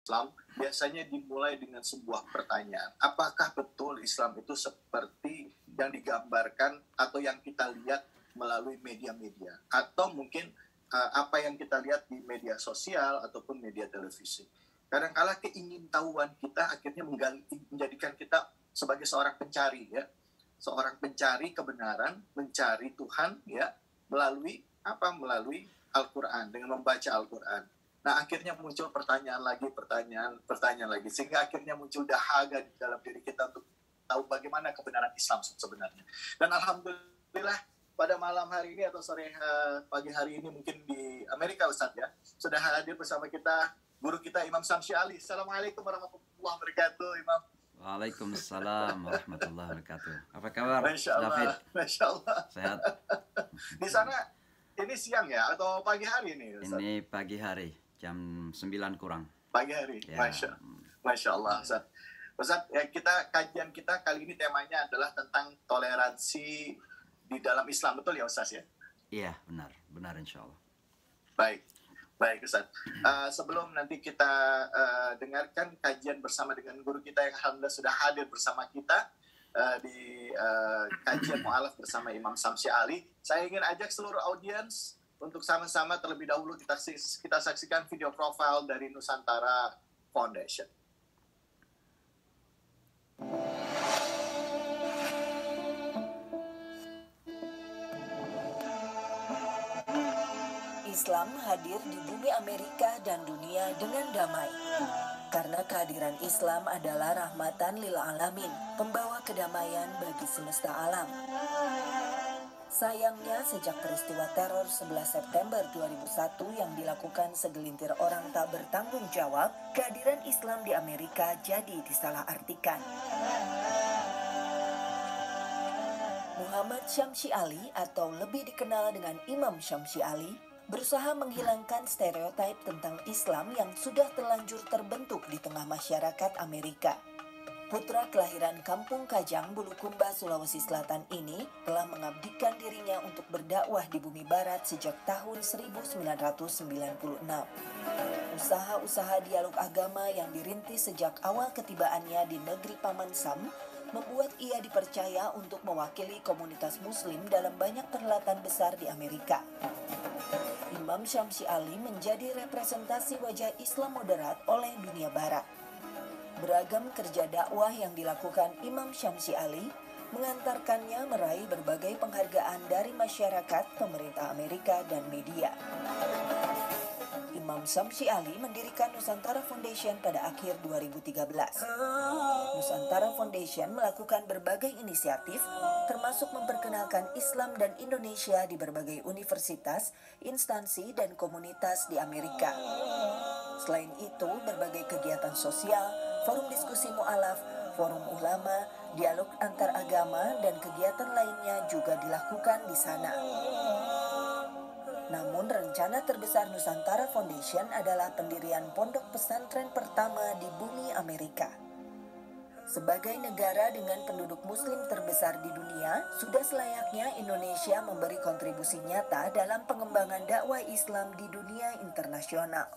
Islam biasanya dimulai dengan sebuah pertanyaan. Apakah betul Islam itu seperti yang digambarkan atau yang kita lihat melalui media-media? Atau mungkin apa yang kita lihat di media sosial ataupun media televisi? Kadang-kala keingintahuan kita akhirnya menjadikan kita sebagai seorang pencari, ya. Seorang pencari kebenaran, mencari Tuhan, ya, melalui apa? Melalui Al-Quran, dengan membaca Al-Quran. Nah, akhirnya muncul pertanyaan lagi, sehingga akhirnya muncul dahaga di dalam diri kita untuk tahu bagaimana kebenaran Islam sebenarnya. Dan alhamdulillah pada malam hari ini atau pagi hari ini mungkin di Amerika, Ustadz, ya, sudah hadir bersama kita guru kita Imam Syamsi Ali. Assalamualaikum warahmatullahi wabarakatuh, Imam. Waalaikumsalam warahmatullahi wabarakatuh. Apa kabar, Masya Allah, David? Masya Allah. Sehat? Di sana ini siang ya atau pagi hari ini, Ustaz? Ini pagi hari, jam 9 kurang. Pagi hari, Ya. Masya Allah, Ustaz. Ustaz, ya, kajian kita kali ini temanya adalah tentang toleransi di dalam Islam, betul ya Ustaz ya? Iya, benar insya Allah. Baik Ustaz. Sebelum nanti kita dengarkan kajian bersama dengan guru kita yang alhamdulillah sudah hadir bersama kita di kajian mu'alaf bersama Imam Syamsi Ali, saya ingin ajak seluruh audiens untuk sama-sama terlebih dahulu kita saksikan video profile dari Nusantara Foundation. Islam hadir di bumi Amerika dan dunia dengan damai. Karena kehadiran Islam adalah rahmatan lil alamin, pembawa kedamaian bagi semesta alam. Sayangnya sejak peristiwa teror 11 September 2001 yang dilakukan segelintir orang tak bertanggung jawab, kehadiran Islam di Amerika jadi disalahartikan. Muhammad Syamsi Ali atau lebih dikenal dengan Imam Syamsi Ali berusaha menghilangkan stereotip tentang Islam yang sudah terlanjur terbentuk di tengah masyarakat Amerika. Putra kelahiran Kampung Kajang, Bulukumba, Sulawesi Selatan ini telah mengabdikan dirinya untuk berdakwah di bumi barat sejak tahun 1996. Usaha-usaha dialog agama yang dirintis sejak awal ketibaannya di negeri Paman Sam membuat ia dipercaya untuk mewakili komunitas muslim dalam banyak perhelatan besar di Amerika. Imam Syamsi Ali menjadi representasi wajah Islam moderat oleh dunia barat. Beragam kerja dakwah yang dilakukan Imam Syamsi Ali mengantarkannya meraih berbagai penghargaan dari masyarakat, pemerintah Amerika, dan media. Imam Syamsi Ali mendirikan Nusantara Foundation pada akhir 2013. Nusantara Foundation melakukan berbagai inisiatif, termasuk memperkenalkan Islam dan Indonesia di berbagai universitas, instansi, dan komunitas di Amerika. Selain itu, berbagai kegiatan sosial, forum diskusi mu'alaf, forum ulama, dialog antar agama, dan kegiatan lainnya juga dilakukan di sana. Namun rencana terbesar Nusantara Foundation adalah pendirian pondok pesantren pertama di bumi Amerika. Sebagai negara dengan penduduk muslim terbesar di dunia, sudah selayaknya Indonesia memberi kontribusi nyata dalam pengembangan dakwah Islam di dunia internasional.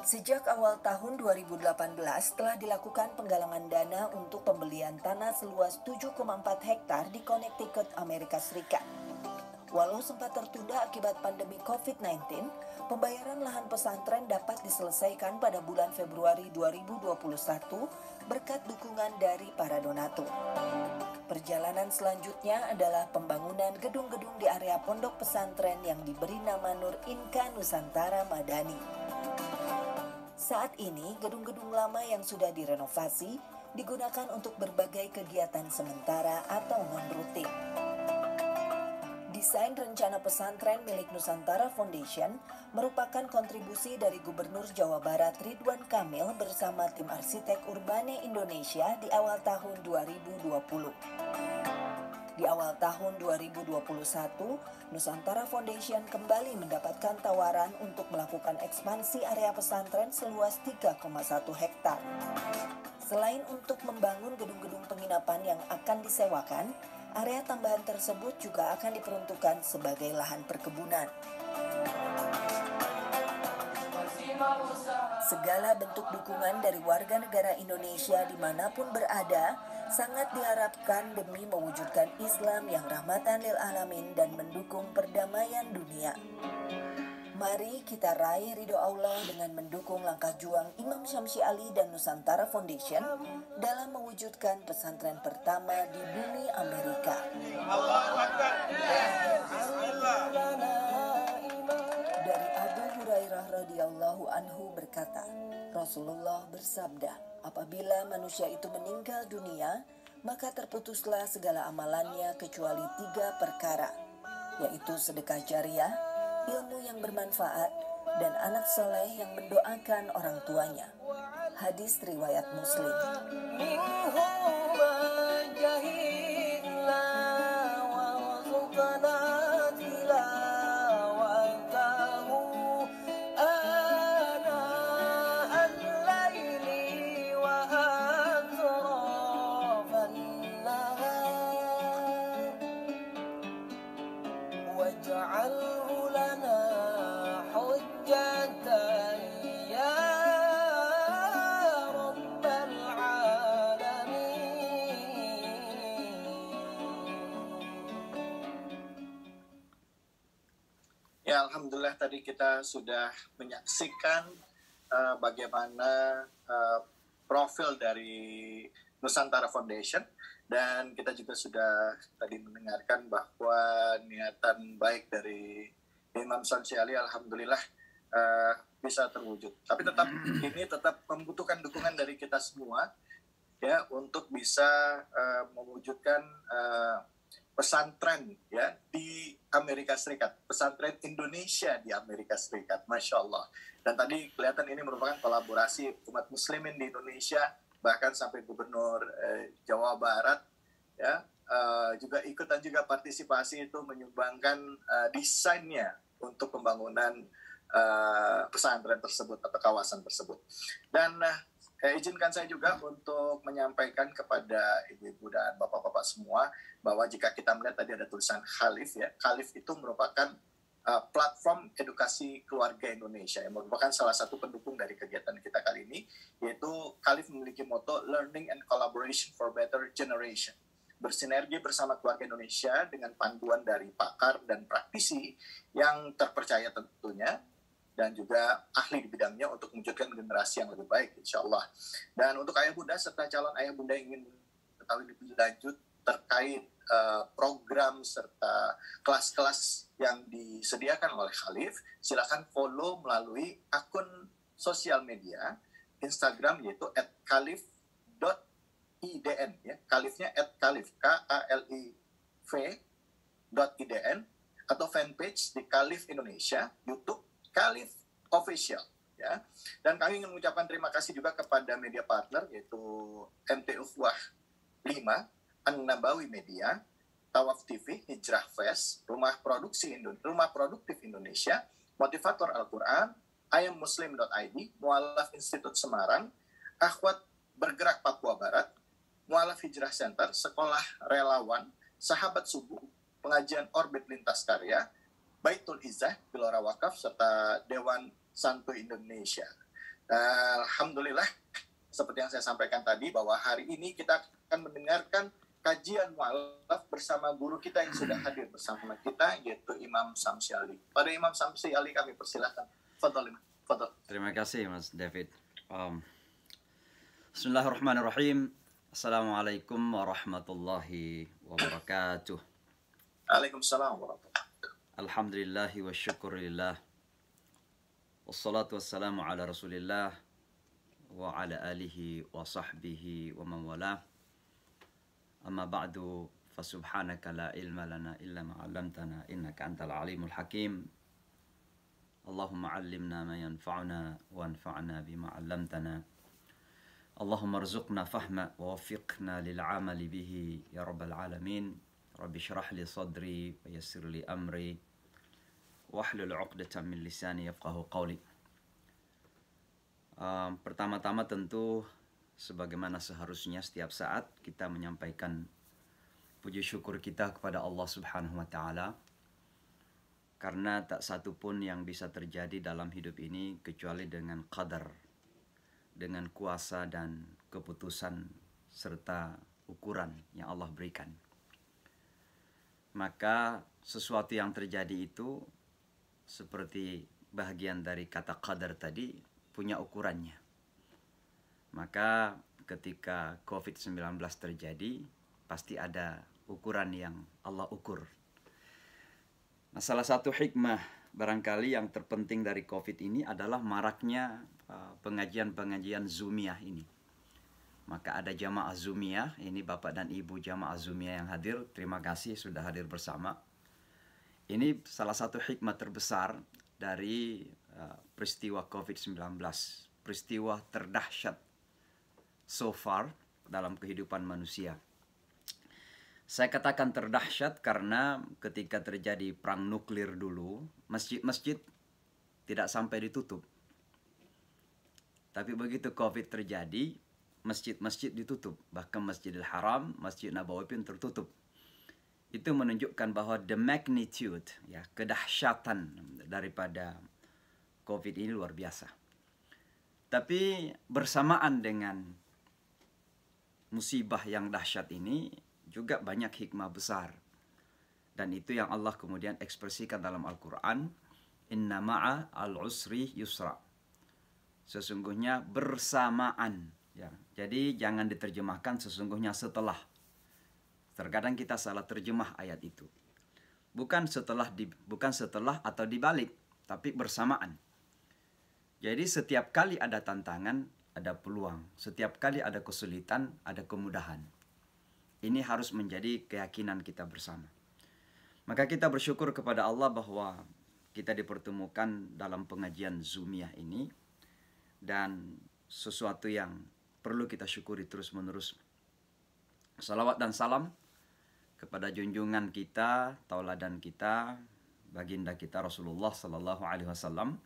Sejak awal tahun 2018 telah dilakukan penggalangan dana untuk pembelian tanah seluas 7,4 hektar di Connecticut, Amerika Serikat. Walau sempat tertunda akibat pandemi COVID-19, pembayaran lahan pesantren dapat diselesaikan pada bulan Februari 2021 berkat dukungan dari para donatur. Perjalanan selanjutnya adalah pembangunan gedung-gedung di area pondok pesantren yang diberi nama Nur Inka Nusantara Madani. Saat ini, gedung-gedung lama yang sudah direnovasi digunakan untuk berbagai kegiatan sementara atau non-rutin. Desain rencana pesantren milik Nusantara Foundation merupakan kontribusi dari Gubernur Jawa Barat Ridwan Kamil bersama tim arsitek Urbane Indonesia di awal tahun 2020. Di awal tahun 2021, Nusantara Foundation kembali mendapatkan tawaran untuk melakukan ekspansi area pesantren seluas 3,1 hektar. Selain untuk membangun gedung-gedung penginapan yang akan disewakan, area tambahan tersebut juga akan diperuntukkan sebagai lahan perkebunan. Segala bentuk dukungan dari warga negara Indonesia dimanapun berada sangat diharapkan demi mewujudkan Islam yang rahmatan lil alamin dan mendukung perdamaian dunia. Mari kita raih ridho Allah dengan mendukung langkah juang Imam Syamsi Ali dan Nusantara Foundation dalam mewujudkan pesantren pertama di bumi Amerika. Dari Abu Hurairah radhiyallahu anhu berkata, Rasulullah bersabda, apabila manusia itu meninggal dunia, maka terputuslah segala amalannya kecuali 3 perkara, yaitu sedekah jariah, ilmu yang bermanfaat, dan anak soleh yang mendoakan orang tuanya. Hadis riwayat Muslim. Ya, alhamdulillah tadi kita sudah menyaksikan bagaimana profil dari Nusantara Foundation, dan kita juga sudah tadi mendengarkan bahwa niatan baik dari Imam Syamsi Ali alhamdulillah bisa terwujud. Tapi ini tetap membutuhkan dukungan dari kita semua ya untuk bisa mewujudkan pesantren ya di Amerika Serikat, pesantren Indonesia di Amerika Serikat, Masya Allah. Dan tadi kelihatan ini merupakan kolaborasi umat muslimin di Indonesia, bahkan sampai gubernur Jawa Barat ya juga ikutan juga partisipasi itu menyumbangkan desainnya untuk pembangunan pesantren tersebut atau kawasan tersebut. Dan izinkan saya juga untuk menyampaikan kepada ibu-ibu dan bapak-bapak semua bahwa jika kita melihat tadi ada tulisan Khalif ya, Khalif itu merupakan platform edukasi keluarga Indonesia yang merupakan salah satu pendukung dari kegiatan kita kali ini, yaitu Khalif memiliki moto Learning and Collaboration for Better Generation, bersinergi bersama keluarga Indonesia dengan panduan dari pakar dan praktisi yang terpercaya tentunya dan juga ahli di bidangnya untuk mewujudkan generasi yang lebih baik, insya Allah. Dan untuk ayah bunda serta calon ayah bunda yang ingin mengetahui lebih lanjut terkait program serta kelas-kelas yang disediakan oleh Khalif, silakan follow melalui akun sosial media Instagram yaitu @khalif.idn ya, Khalifnya @khalif KALIV.idn atau fanpage di Khalif Indonesia, YouTube Khalif Official ya. Dan kami ingin mengucapkan terima kasih juga kepada media partner yaitu MT Ukhuwah 5, An-Nabawi Media, Tawaf TV, Hijrah Fest, Rumah Produktif Indonesia, Motivator Al-Quran, IamMuslim.id, Mu'alaf Institut Semarang, Akhwat Bergerak Papua Barat, Mu'alaf Hijrah Center, Sekolah Relawan, Sahabat Subuh, Pengajian Orbit Lintas Karya, Baitul Izzah, Gelora Wakaf, serta Dewan Santuy Indonesia. Alhamdulillah, seperti yang saya sampaikan tadi, bahwa hari ini kita akan mendengarkan kajian mu'alaf bersama guru kita yang sudah hadir bersama kita, yaitu Imam Syamsi Ali. Pada Imam Syamsi Ali kami persilahkan. Fadhal. Terima kasih Mas David. Bismillahirrahmanirrahim. Assalamualaikum warahmatullahi wabarakatuh. Waalaikumsalam warahmatullahi wabarakatuh. Alhamdulillahi wa syukurillah. Wassalatu wassalamu ala rasulillah wa ala alihi wa sahbihi wa man wala. Amma ba'du, fasubhanaka la ilma lana illa ma 'allamtana innaka antal alimul hakim. Allahumma 'allimna ma yanfa'una wa anfa'na bima 'allamtana. Allahumma arzuqna fahma wa waffiqna lil 'amali bihi ya rabbal alamin. Rabbi syrah li sadri wa yassir li amri wahlul 'uqdatam min lisani yafqahu qawli. Pertama-tama tentu sebagaimana seharusnya setiap saat kita menyampaikan puji syukur kita kepada Allah Subhanahu wa taala, karena tak satu pun yang bisa terjadi dalam hidup ini kecuali dengan qadar dengan kuasa dan keputusan serta ukuran yang Allah berikan. Maka sesuatu yang terjadi itu seperti bahagian dari kata qadar tadi punya ukurannya. Maka ketika COVID-19 terjadi, pasti ada ukuran yang Allah ukur. Nah, salah satu hikmah barangkali yang terpenting dari COVID ini adalah maraknya pengajian-pengajian Zoomiyah ini. Maka ada jamaah Zoomiyah, ini Bapak dan Ibu jamaah Zoomiyah yang hadir, terima kasih sudah hadir bersama. Ini salah satu hikmah terbesar dari peristiwa COVID-19, peristiwa terdahsyat so far dalam kehidupan manusia. Saya katakan terdahsyat karena ketika terjadi perang nuklir dulu, masjid-masjid tidak sampai ditutup. Tapi begitu COVID terjadi, masjid-masjid ditutup. Bahkan Masjidil Haram, Masjid Nabawi pun tertutup. Itu menunjukkan bahwa the magnitude, ya, kedahsyatan daripada COVID ini luar biasa. Tapi bersamaan dengan musibah yang dahsyat ini, juga banyak hikmah besar. Dan itu yang Allah kemudian ekspresikan dalam Al-Quran. Inna ma'a al-usri yusra. Sesungguhnya bersamaan. Ya. Jadi jangan diterjemahkan sesungguhnya setelah. Terkadang kita salah terjemah ayat itu. Bukan setelah atau dibalik, tapi bersamaan. Jadi setiap kali ada tantangan, ada peluang. Setiap kali ada kesulitan, ada kemudahan. Ini harus menjadi keyakinan kita bersama. Maka kita bersyukur kepada Allah bahwa kita dipertemukan dalam pengajian Zoomiyah ini. Dan sesuatu yang perlu kita syukuri terus-menerus. Salawat dan salam kepada junjungan kita, tauladan kita, baginda kita Rasulullah Sallallahu Alaihi Wasallam.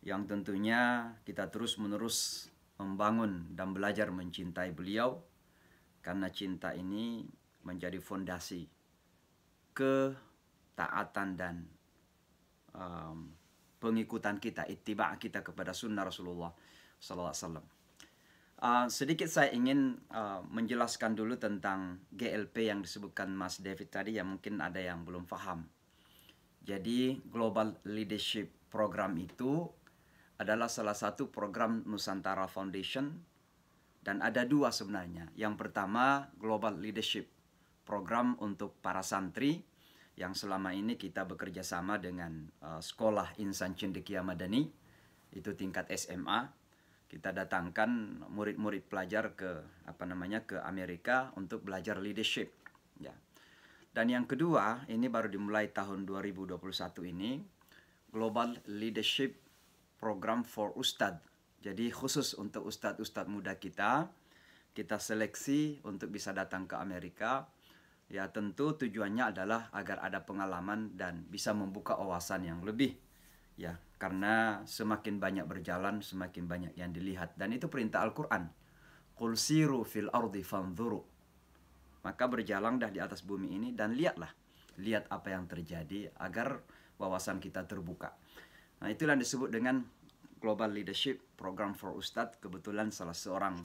Yang tentunya kita terus-menerus membangun dan belajar mencintai beliau. Karena cinta ini menjadi fondasi ketaatan dan pengikutan kita, ittiba' kita kepada sunnah Rasulullah SAW. Sedikit saya ingin menjelaskan dulu tentang GLP yang disebutkan Mas David tadi, yang mungkin ada yang belum paham. Jadi Global Leadership Program itu adalah salah satu program Nusantara Foundation. Dan ada dua sebenarnya. Yang pertama, Global Leadership Program untuk para santri yang selama ini kita bekerja sama dengan Sekolah Insan Cendekia Madani, itu tingkat SMA. Kita datangkan murid-murid pelajar ke Amerika untuk belajar leadership. Ya. Dan yang kedua, ini baru dimulai tahun 2021 ini, Global Leadership Program for Ustadz. Jadi khusus untuk ustadz-ustadz muda kita seleksi untuk bisa datang ke Amerika. Ya tentu tujuannya adalah agar ada pengalaman dan bisa membuka wawasan yang lebih. Ya, karena semakin banyak berjalan, semakin banyak yang dilihat. Dan itu perintah Al-Quran. Qul siru fil ardi fanzuru. Maka berjalanlah di atas bumi ini dan lihatlah. Lihat apa yang terjadi agar wawasan kita terbuka. Nah itulah yang disebut dengan Global Leadership Program for Ustadz. Kebetulan salah seorang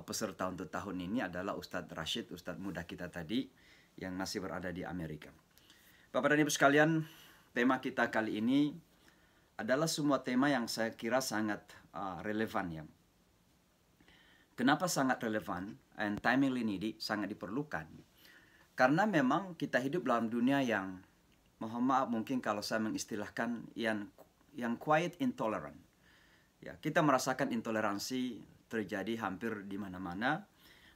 peserta untuk tahun ini adalah Ustadz Rashid, Ustadz muda kita tadi yang masih berada di Amerika. Bapak dan Ibu sekalian, tema kita kali ini adalah semua tema yang saya kira sangat relevan ya. Kenapa sangat relevan and timely needy, sangat diperlukan? Karena memang kita hidup dalam dunia yang, mohon maaf mungkin kalau saya mengistilahkan yang quiet intolerant. Ya, kita merasakan intoleransi terjadi hampir di mana-mana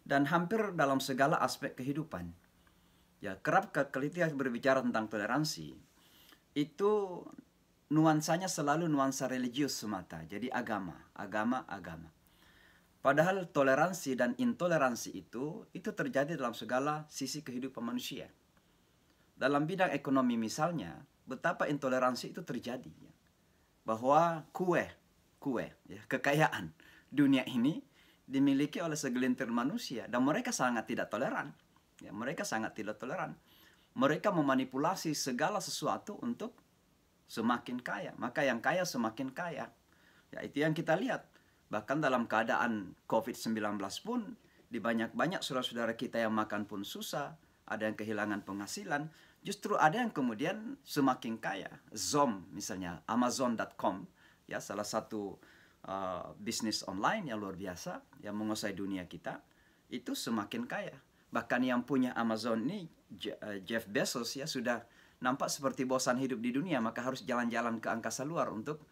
dan hampir dalam segala aspek kehidupan. Ya, kerap kali kita berbicara tentang toleransi, itu nuansanya selalu nuansa religius semata. Jadi agama. Padahal toleransi dan intoleransi itu terjadi dalam segala sisi kehidupan manusia. Dalam bidang ekonomi misalnya, betapa intoleransi itu terjadi. Ya. Bahwa kekayaan dunia ini dimiliki oleh segelintir manusia dan mereka sangat tidak toleran. Ya, mereka sangat tidak toleran. Mereka memanipulasi segala sesuatu untuk semakin kaya. Maka yang kaya semakin kaya. Ya, itu yang kita lihat. Bahkan dalam keadaan COVID-19 pun, di banyak-banyak saudara-saudara kita yang makan pun susah, ada yang kehilangan penghasilan, justru ada yang kemudian semakin kaya. Zoom misalnya, Amazon.com, ya salah satu bisnis online yang luar biasa, yang menguasai dunia kita, itu semakin kaya. Bahkan yang punya Amazon ini, Jeff Bezos, ya sudah nampak seperti bosan hidup di dunia, maka harus jalan-jalan ke angkasa luar untuk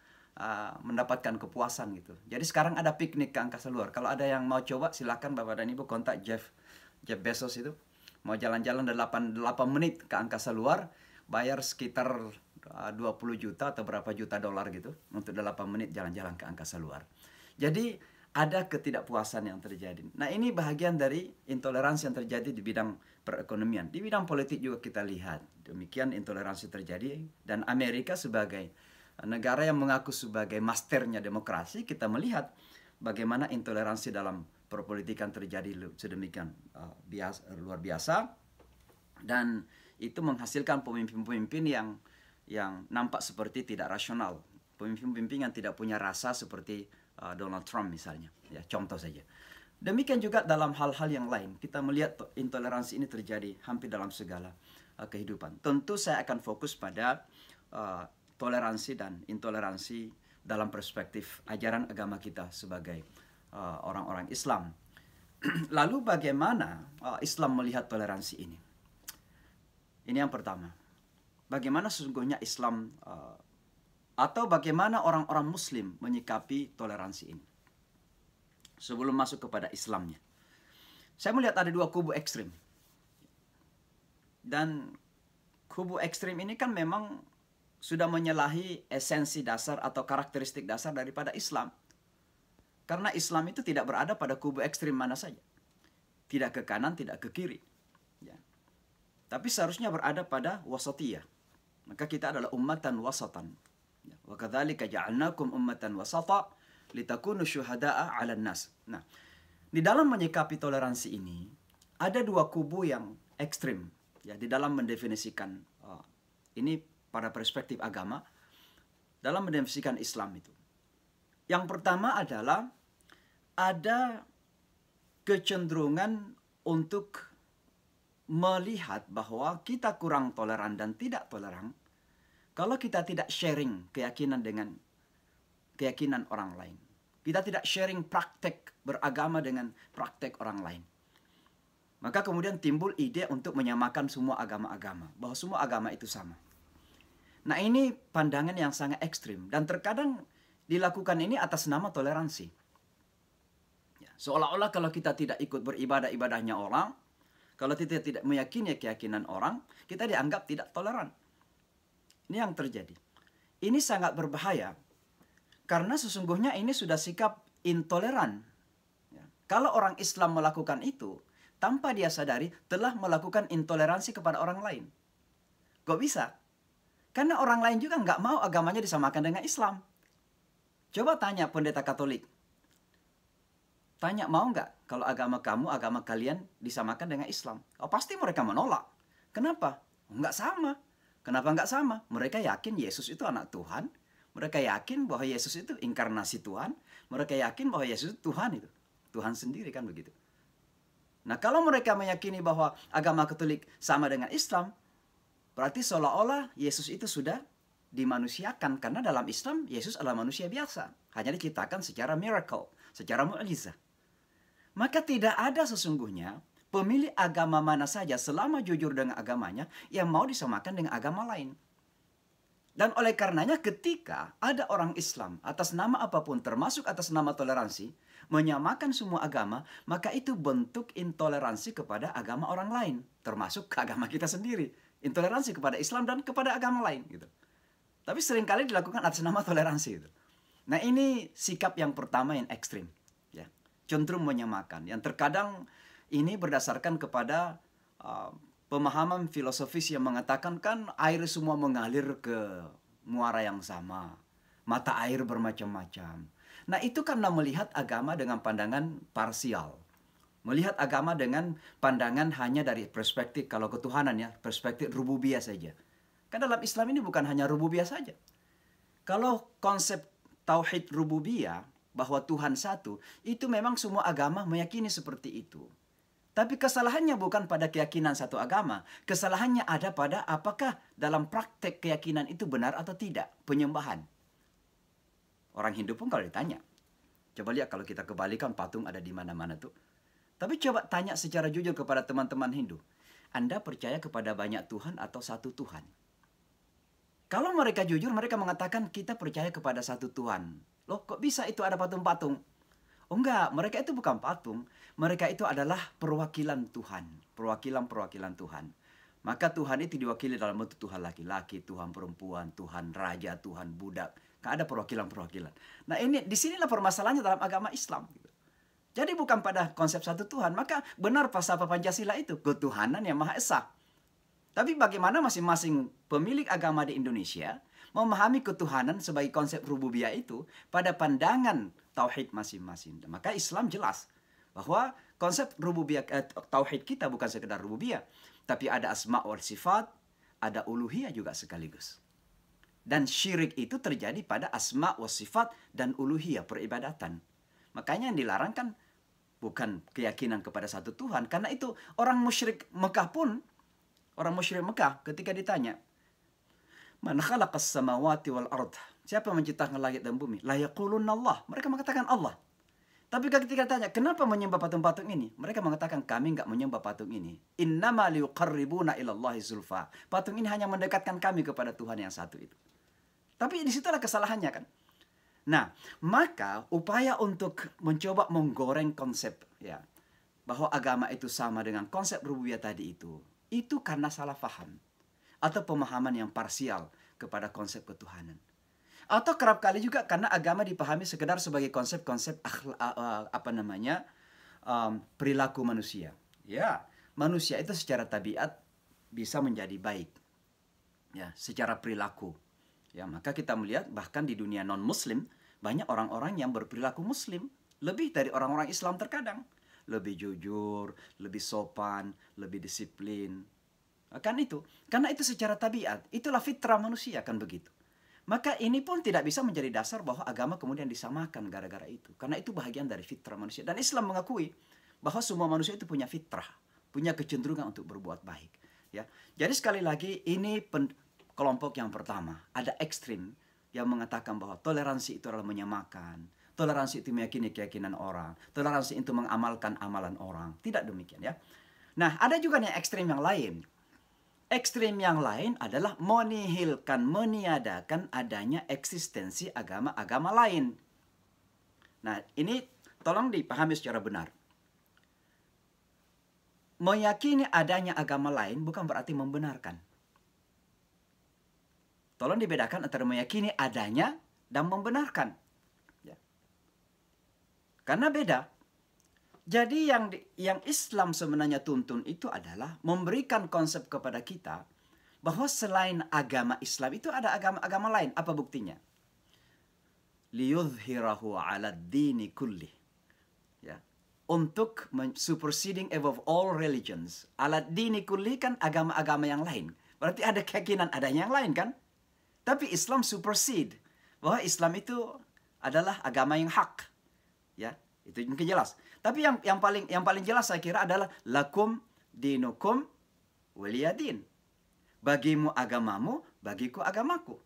mendapatkan kepuasan gitu. Jadi sekarang ada piknik ke angkasa luar. Kalau ada yang mau coba, silakan Bapak dan Ibu kontak Jeff Bezos itu. Mau jalan-jalan 8 menit ke angkasa luar, bayar sekitar 20 juta atau berapa juta dolar gitu untuk 8 menit jalan-jalan ke angkasa luar. Jadi ada ketidakpuasan yang terjadi. Nah, ini bahagian dari intoleransi yang terjadi di bidang perekonomian. Di bidang politik juga kita lihat demikian intoleransi terjadi, dan Amerika sebagai negara yang mengaku sebagai masternya demokrasi, kita melihat bagaimana intoleransi dalam perpolitikan terjadi sedemikian luar biasa, dan itu menghasilkan pemimpin-pemimpin yang nampak seperti tidak rasional, pemimpin-pemimpin yang tidak punya rasa seperti Donald Trump misalnya, ya contoh saja. Demikian juga dalam hal-hal yang lain, kita melihat intoleransi ini terjadi hampir dalam segala kehidupan. Tentu saya akan fokus pada toleransi dan intoleransi dalam perspektif ajaran agama kita sebagai orang-orang Islam. Lalu bagaimana Islam melihat toleransi ini? Ini yang pertama. Bagaimana sesungguhnya Islam atau bagaimana orang-orang Muslim menyikapi toleransi ini? Sebelum masuk kepada Islamnya, saya melihat ada dua kubu ekstrim. Dan kubu ekstrim ini kan memang sudah menyalahi esensi dasar atau karakteristik dasar daripada Islam. Karena Islam itu tidak berada pada kubu ekstrim mana saja. Tidak ke kanan, tidak ke kiri. Ya. Tapi seharusnya berada pada wasatiyah. Maka kita adalah ummatan wasatan. Wa kadzalika ja'alnakum ummatan wasata litakunu syuhada'a 'alan nas. Nah, di dalam menyikapi toleransi ini ada dua kubu yang ekstrim, ya, di dalam mendefinisikan ini pada perspektif agama, dalam mendefinisikan Islam itu. Yang pertama adalah ada kecenderungan untuk melihat bahwa kita kurang toleran dan tidak toleran kalau kita tidak sharing keyakinan dengan keyakinan orang lain. Kita tidak sharing praktek beragama dengan praktek orang lain. Maka kemudian timbul ide untuk menyamakan semua agama-agama, bahwa semua agama itu sama. Nah, ini pandangan yang sangat ekstrim dan terkadang dilakukan ini atas nama toleransi. Ya, seolah-olah kalau kita tidak ikut beribadah-ibadahnya orang, kalau kita tidak meyakini keyakinan orang, kita dianggap tidak toleran. Ini yang terjadi. Ini sangat berbahaya karena sesungguhnya ini sudah sikap intoleran. Ya. Kalau orang Islam melakukan itu, tanpa dia sadari telah melakukan intoleransi kepada orang lain. Kok bisa? Karena orang lain juga nggak mau agamanya disamakan dengan Islam. Coba tanya pendeta Katolik. Tanya, mau nggak kalau agama kamu, agama kalian disamakan dengan Islam? Oh, pasti mereka menolak. Kenapa? Nggak sama. Kenapa nggak sama? Mereka yakin Yesus itu anak Tuhan. Mereka yakin bahwa Yesus itu inkarnasi Tuhan. Mereka yakin bahwa Yesus itu Tuhan itu. Tuhan sendiri kan begitu. Nah, kalau mereka meyakini bahwa agama Katolik sama dengan Islam, berarti seolah-olah Yesus itu sudah dimanusiakan. Karena dalam Islam, Yesus adalah manusia biasa. Hanya diciptakan secara miracle, secara mukjizat. Maka tidak ada sesungguhnya pemilih agama mana saja selama jujur dengan agamanya yang mau disamakan dengan agama lain. Dan oleh karenanya ketika ada orang Islam atas nama apapun termasuk atas nama toleransi menyamakan semua agama, maka itu bentuk intoleransi kepada agama orang lain, termasuk ke agama kita sendiri. Intoleransi kepada Islam dan kepada agama lain gitu. Tapi seringkali dilakukan atas nama toleransi gitu. Nah, ini sikap yang pertama yang ekstrim, ya. Cenderung menyamakan, yang terkadang ini berdasarkan kepada pemahaman filosofis yang mengatakan kan air semua mengalir ke muara yang sama, mata air bermacam-macam. Nah, itu karena melihat agama dengan pandangan parsial, melihat agama dengan pandangan hanya dari perspektif kalau ketuhanan, ya, perspektif rububiyah saja. Kan dalam Islam ini bukan hanya rububiyah saja. Kalau konsep tauhid rububiyah bahwa Tuhan satu, itu memang semua agama meyakini seperti itu. Tapi kesalahannya bukan pada keyakinan satu agama. Kesalahannya ada pada apakah dalam praktek keyakinan itu benar atau tidak. Penyembahan. Orang Hindu pun kalau ditanya. Coba lihat kalau kita kebalikan patung ada di mana-mana tuh. Tapi coba tanya secara jujur kepada teman-teman Hindu. Anda percaya kepada banyak Tuhan atau satu Tuhan? Kalau mereka jujur, mereka mengatakan kita percaya kepada satu Tuhan. Loh, kok bisa itu ada patung-patung? Oh enggak, mereka itu bukan patung. Mereka itu adalah perwakilan Tuhan. Perwakilan Tuhan. Maka Tuhan itu diwakili dalam bentuk Tuhan laki-laki, Tuhan perempuan, Tuhan raja, Tuhan budak. Kan ada perwakilan-perwakilan. Nah ini, disinilah permasalahannya dalam agama Islam. Jadi bukan pada konsep satu Tuhan. Maka benar falsafah Pancasila itu, ketuhanan yang Maha Esa. Tapi bagaimana masing-masing pemilik agama di Indonesia memahami ketuhanan sebagai konsep rububiyah itu pada pandangan tauhid masing-masing. Maka Islam jelas bahwa konsep rububiyah tauhid kita bukan sekedar rububiyah, tapi ada asma wa sifat, ada uluhiyah juga sekaligus. Dan syirik itu terjadi pada asma wa sifat dan uluhiyah peribadatan. Makanya yang dilarang kan bukan keyakinan kepada satu Tuhan, karena itu orang musyrik Mekah pun, orang musyrik Mekah ketika ditanya, "Man khalaqas samawati wal ard?" Siapa yang menciptakan langit dan bumi? La yaqulunna Allah. Mereka mengatakan Allah. Tapi ketika ditanya, kenapa menyembah patung-patung ini? Mereka mengatakan, kami enggak menyembah patung ini. Innama liuqarribuna ilallahi zulfa. Patung ini hanya mendekatkan kami kepada Tuhan yang satu itu. Tapi disitulah kesalahannya kan. Nah, maka upaya untuk mencoba menggoreng konsep ya bahwa agama itu sama dengan konsep rububiyah tadi itu karena salah paham atau pemahaman yang parsial kepada konsep ketuhanan. Atau kerap kali juga karena agama dipahami sekedar sebagai konsep-konsep perilaku manusia. Ya, manusia itu secara tabiat bisa menjadi baik. Ya, secara perilaku. Ya, maka kita melihat bahkan di dunia non-muslim banyak orang-orang yang berperilaku muslim lebih dari orang-orang Islam terkadang. Lebih jujur, lebih sopan, lebih disiplin. Kan itu. Karena itu secara tabiat. Itulah fitrah manusia kan begitu. Maka ini pun tidak bisa menjadi dasar bahwa agama kemudian disamakan gara-gara itu. Karena itu bahagian dari fitrah manusia. Dan Islam mengakui bahwa semua manusia itu punya fitrah. Punya kecenderungan untuk berbuat baik. Ya. Jadi sekali lagi ini kelompok yang pertama. Ada ekstrim yang mengatakan bahwa toleransi itu adalah menyamakan. Toleransi itu meyakini keyakinan orang. Toleransi itu mengamalkan amalan orang. Tidak demikian ya. Nah ada juga yang ekstrim yang lain. Ekstrim yang lain adalah menihilkan, meniadakan adanya eksistensi agama-agama lain. Nah, ini tolong dipahami secara benar. Meyakini adanya agama lain bukan berarti membenarkan. Tolong dibedakan antara meyakini adanya dan membenarkan. Ya. Karena beda. Jadi yang Islam sebenarnya tuntun itu adalah memberikan konsep kepada kita bahwa selain agama Islam itu ada agama-agama lain. Apa buktinya? Liyudhhirahu 'ala ad-dini kulli. Ya. Untuk superseding above all religions. 'Ala ad-dini kulli kan agama-agama yang lain. Berarti ada keyakinan adanya yang lain kan? Tapi Islam supersede bahwa Islam itu adalah agama yang hak. Ya, itu mungkin jelas. Tapi yang paling jelas saya kira adalah lakum dinukum waliyadin. Bagimu agamamu, bagiku agamaku.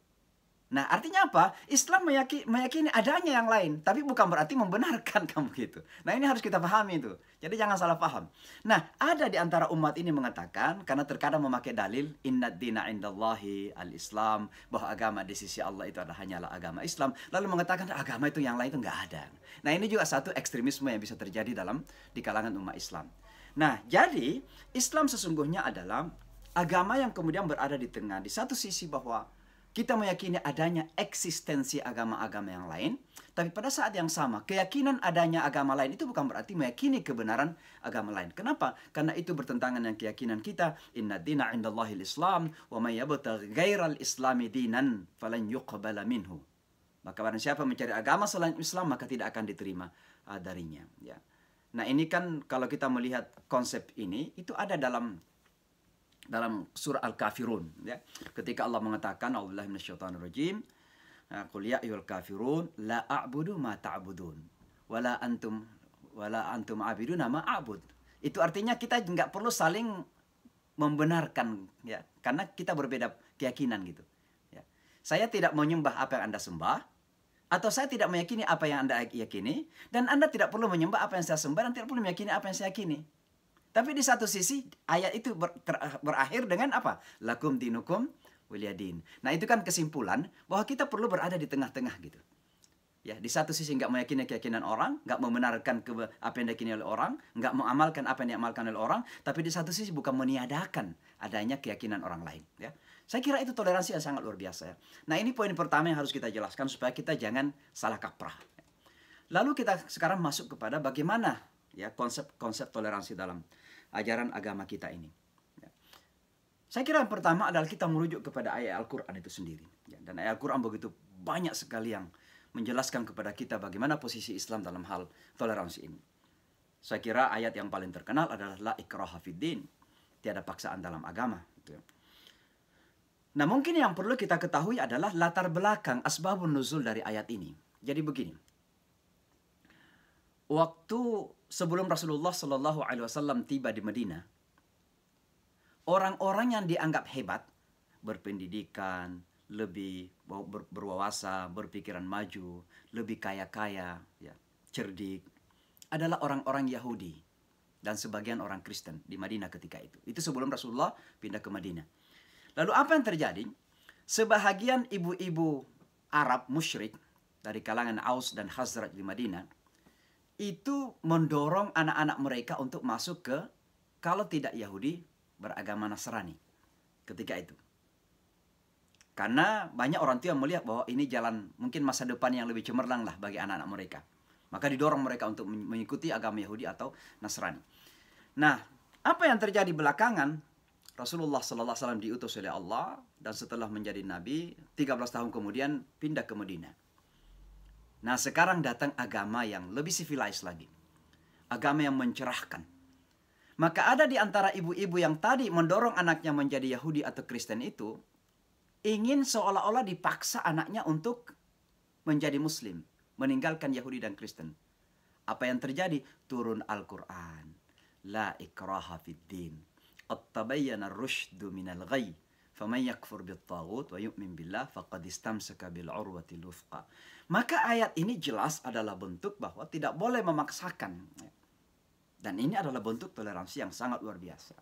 Nah, artinya apa? Islam meyakini adanya yang lain, tapi bukan berarti membenarkan kamu gitu. Nah, ini harus kita pahami itu. Jadi jangan salah paham. Nah, ada di antara umat ini mengatakan, karena terkadang memakai dalil, innad dina indallahi al-Islam, bahwa agama di sisi Allah itu hanyalah agama Islam. Lalu mengatakan agama itu yang lain itu nggak ada. Nah, ini juga satu ekstremisme yang bisa terjadi di kalangan umat Islam. Nah, jadi Islam sesungguhnya adalah agama yang kemudian berada di tengah. Di satu sisi bahwa kita meyakini adanya eksistensi agama-agama yang lain, tapi pada saat yang sama, keyakinan adanya agama lain itu bukan berarti meyakini kebenaran agama lain. Kenapa? Karena itu bertentangan dengan keyakinan kita. Inna dina indallahil Islam, wa may yabtaghi ghairal islami dinan falan yuqbala minhu. Maka barang siapa mencari agama selain Islam, maka tidak akan diterima darinya. Ya. Nah ini kan kalau kita melihat konsep ini, itu ada dalam surah Al-Kafirun ya. Ketika Allah mengatakan a'udzubillahi minasyaitonirrajim Qul ya ayyuhal kafirun la a'budu ma ta'budun wala antum a'biduna ma a'bud. Itu artinya kita nggak perlu saling membenarkan ya, karena kita berbeda keyakinan gitu. Ya. Saya tidak menyembah apa yang Anda sembah, atau saya tidak meyakini apa yang Anda yakini, dan Anda tidak perlu menyembah apa yang saya sembah dan tidak perlu meyakini apa yang saya yakini. Tapi di satu sisi ayat itu berakhir dengan apa? Lakum dinukum waliyadin. Nah itu kan kesimpulan bahwa kita perlu berada di tengah-tengah gitu. Ya, di satu sisi nggak meyakini keyakinan orang, nggak membenarkan apa yang diyakini oleh orang, nggak mengamalkan apa yang diamalkan oleh orang, tapi di satu sisi bukan meniadakan adanya keyakinan orang lain. Ya. Saya kira itu toleransi yang sangat luar biasa. Ya. Nah ini poin pertama yang harus kita jelaskan supaya kita jangan salah kaprah. Lalu kita sekarang masuk kepada bagaimana ya konsep toleransi dalam ajaran agama kita ini. Ya. Saya kira yang pertama adalah kita merujuk kepada ayat Al-Quran itu sendiri. Ya. Dan ayat Al-Quran begitu banyak sekali yang menjelaskan kepada kita bagaimana posisi Islam dalam hal toleransi ini. Saya kira ayat yang paling terkenal adalah la ikraha fiddin, tiada paksaan dalam agama. Gitu ya. Nah mungkin yang perlu kita ketahui adalah latar belakang asbabun nuzul dari ayat ini. Jadi begini, waktu sebelum Rasulullah Shallallahu Alaihi Wasallam tiba di Madinah, orang-orang yang dianggap hebat, berpendidikan, lebih berwawasan, berpikiran maju, lebih kaya-kaya, ya, cerdik, adalah orang-orang Yahudi dan sebagian orang Kristen di Madinah ketika itu. Itu sebelum Rasulullah pindah ke Madinah. Lalu apa yang terjadi? Sebahagian ibu-ibu Arab musyrik dari kalangan Aus dan Khazraj di Madinah itu mendorong anak-anak mereka untuk masuk ke, kalau tidak Yahudi, beragama Nasrani ketika itu. Karena banyak orang tua yang melihat bahwa ini jalan mungkin masa depan yang lebih cemerlang lah bagi anak-anak mereka. Maka didorong mereka untuk mengikuti agama Yahudi atau Nasrani. Nah, apa yang terjadi belakangan? Rasulullah SAW diutus oleh Allah dan setelah menjadi Nabi, 13 tahun kemudian pindah ke Madinah. Nah, sekarang datang agama yang lebih civilized lagi. Agama yang mencerahkan. Maka ada di antara ibu-ibu yang tadi mendorong anaknya menjadi Yahudi atau Kristen itu, ingin seolah-olah dipaksa anaknya untuk menjadi Muslim, meninggalkan Yahudi dan Kristen. Apa yang terjadi? Turun Al-Quran. La ikraha fiddin. Qad tabayyana ar-rusydu minal ghayy. Faman yakfur bit-taghut wa yu'min billah faqad istamsaka bil 'urwatil wuthqa. Maka ayat ini jelas adalah bentuk bahwa tidak boleh memaksakan. Dan ini adalah bentuk toleransi yang sangat luar biasa.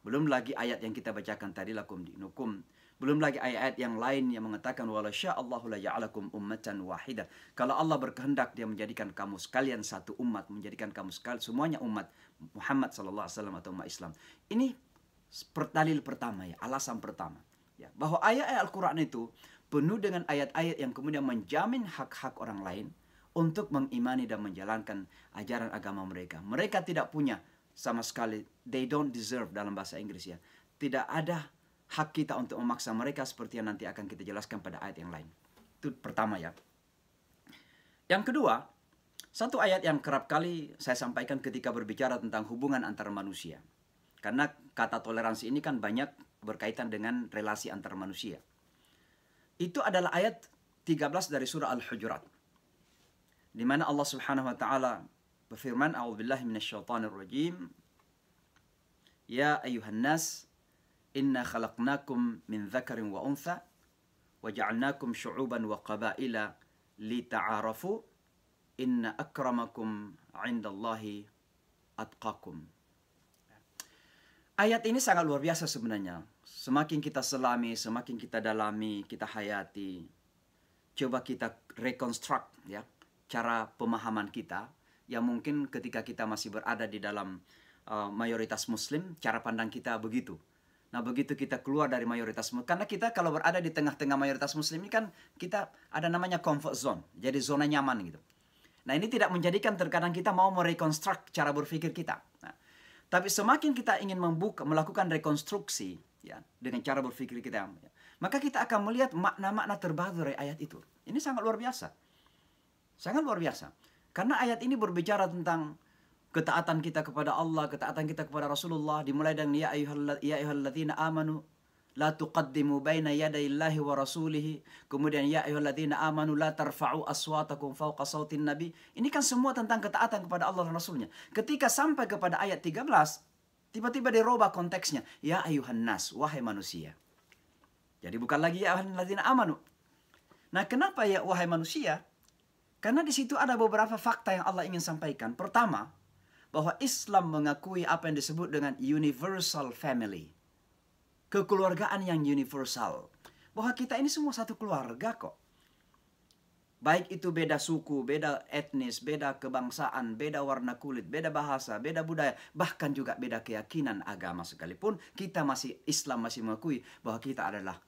Belum lagi ayat yang kita bacakan tadi, lakum dinukum. Belum lagi ayat-ayat yang lain yang mengatakan wala sya'allahu la ja'alakum ummatan wahidah. Kalau Allah berkehendak, dia menjadikan kamu sekalian satu umat, menjadikan kamu sekalian semuanya umat Muhammad sallallahu alaihi wasallam atau umat Islam. Ini dalil pertama ya, alasan pertama ya, bahwa ayat-ayat Al-Qur'an itu penuh dengan ayat-ayat yang kemudian menjamin hak-hak orang lain untuk mengimani dan menjalankan ajaran agama mereka. Mereka tidak punya sama sekali, they don't deserve dalam bahasa Inggris ya. Tidak ada hak kita untuk memaksa mereka seperti yang nanti akan kita jelaskan pada ayat yang lain. Itu pertama ya. Yang kedua, satu ayat yang kerap kali saya sampaikan ketika berbicara tentang hubungan antar manusia. Karena kata toleransi ini kan banyak berkaitan dengan relasi antar manusia. Itu adalah ayat 13 dari surah Al-Hujurat. Di mana Allah Subhanahu wa taala berfirman, "A'udzubillahi minasyaitonir rajim. Ya ayyuhan nas, inna khalaqnakum min dzakarin wa untha wa ja'alnakum syu'uban wa qabaila lita'arafu inna akramakum 'indallahi atqakum." Ayat ini sangat luar biasa sebenarnya. Semakin kita selami, semakin kita dalami, kita hayati, coba kita reconstruct ya, cara pemahaman kita yang mungkin ketika kita masih berada di dalam mayoritas muslim, cara pandang kita begitu. Nah begitu kita keluar dari mayoritas muslim, karena kita kalau berada di tengah-tengah mayoritas muslim ini kan kita ada namanya comfort zone, jadi zona nyaman gitu. Nah ini tidak menjadikan terkadang kita mau merekonstruk cara berpikir kita. Nah, tapi semakin kita ingin melakukan rekonstruksi ya, dengan cara berpikir kita, ya, maka kita akan melihat makna-makna terbaru dari ayat itu. Ini sangat luar biasa. Sangat luar biasa. Karena ayat ini berbicara tentang ketaatan kita kepada Allah, ketaatan kita kepada Rasulullah, dimulai dengan ya ayyuhalladzina amanu La tuqaddimu baina yadayillahi wa rasulihi. Kemudian ya ayyuhalladzina amanu la tarfa'u aswatakum fawqa sautin nabi. Ini kan semua tentang ketaatan kepada Allah dan Rasulnya. Ketika sampai kepada ayat 13, tiba-tiba dirubah konteksnya. Ya ayuhan nas, wahai manusia. Jadi bukan lagi ya ayyuhalladzina amanu. Nah, kenapa ya wahai manusia? Karena di situ ada beberapa fakta yang Allah ingin sampaikan. Pertama, bahwa Islam mengakui apa yang disebut dengan universal family. Kekeluargaan yang universal. Bahwa kita ini semua satu keluarga kok. Baik itu beda suku, beda etnis, beda kebangsaan, beda warna kulit, beda bahasa, beda budaya. Bahkan juga beda keyakinan agama sekalipun. Islam masih mengakui bahwa kita adalah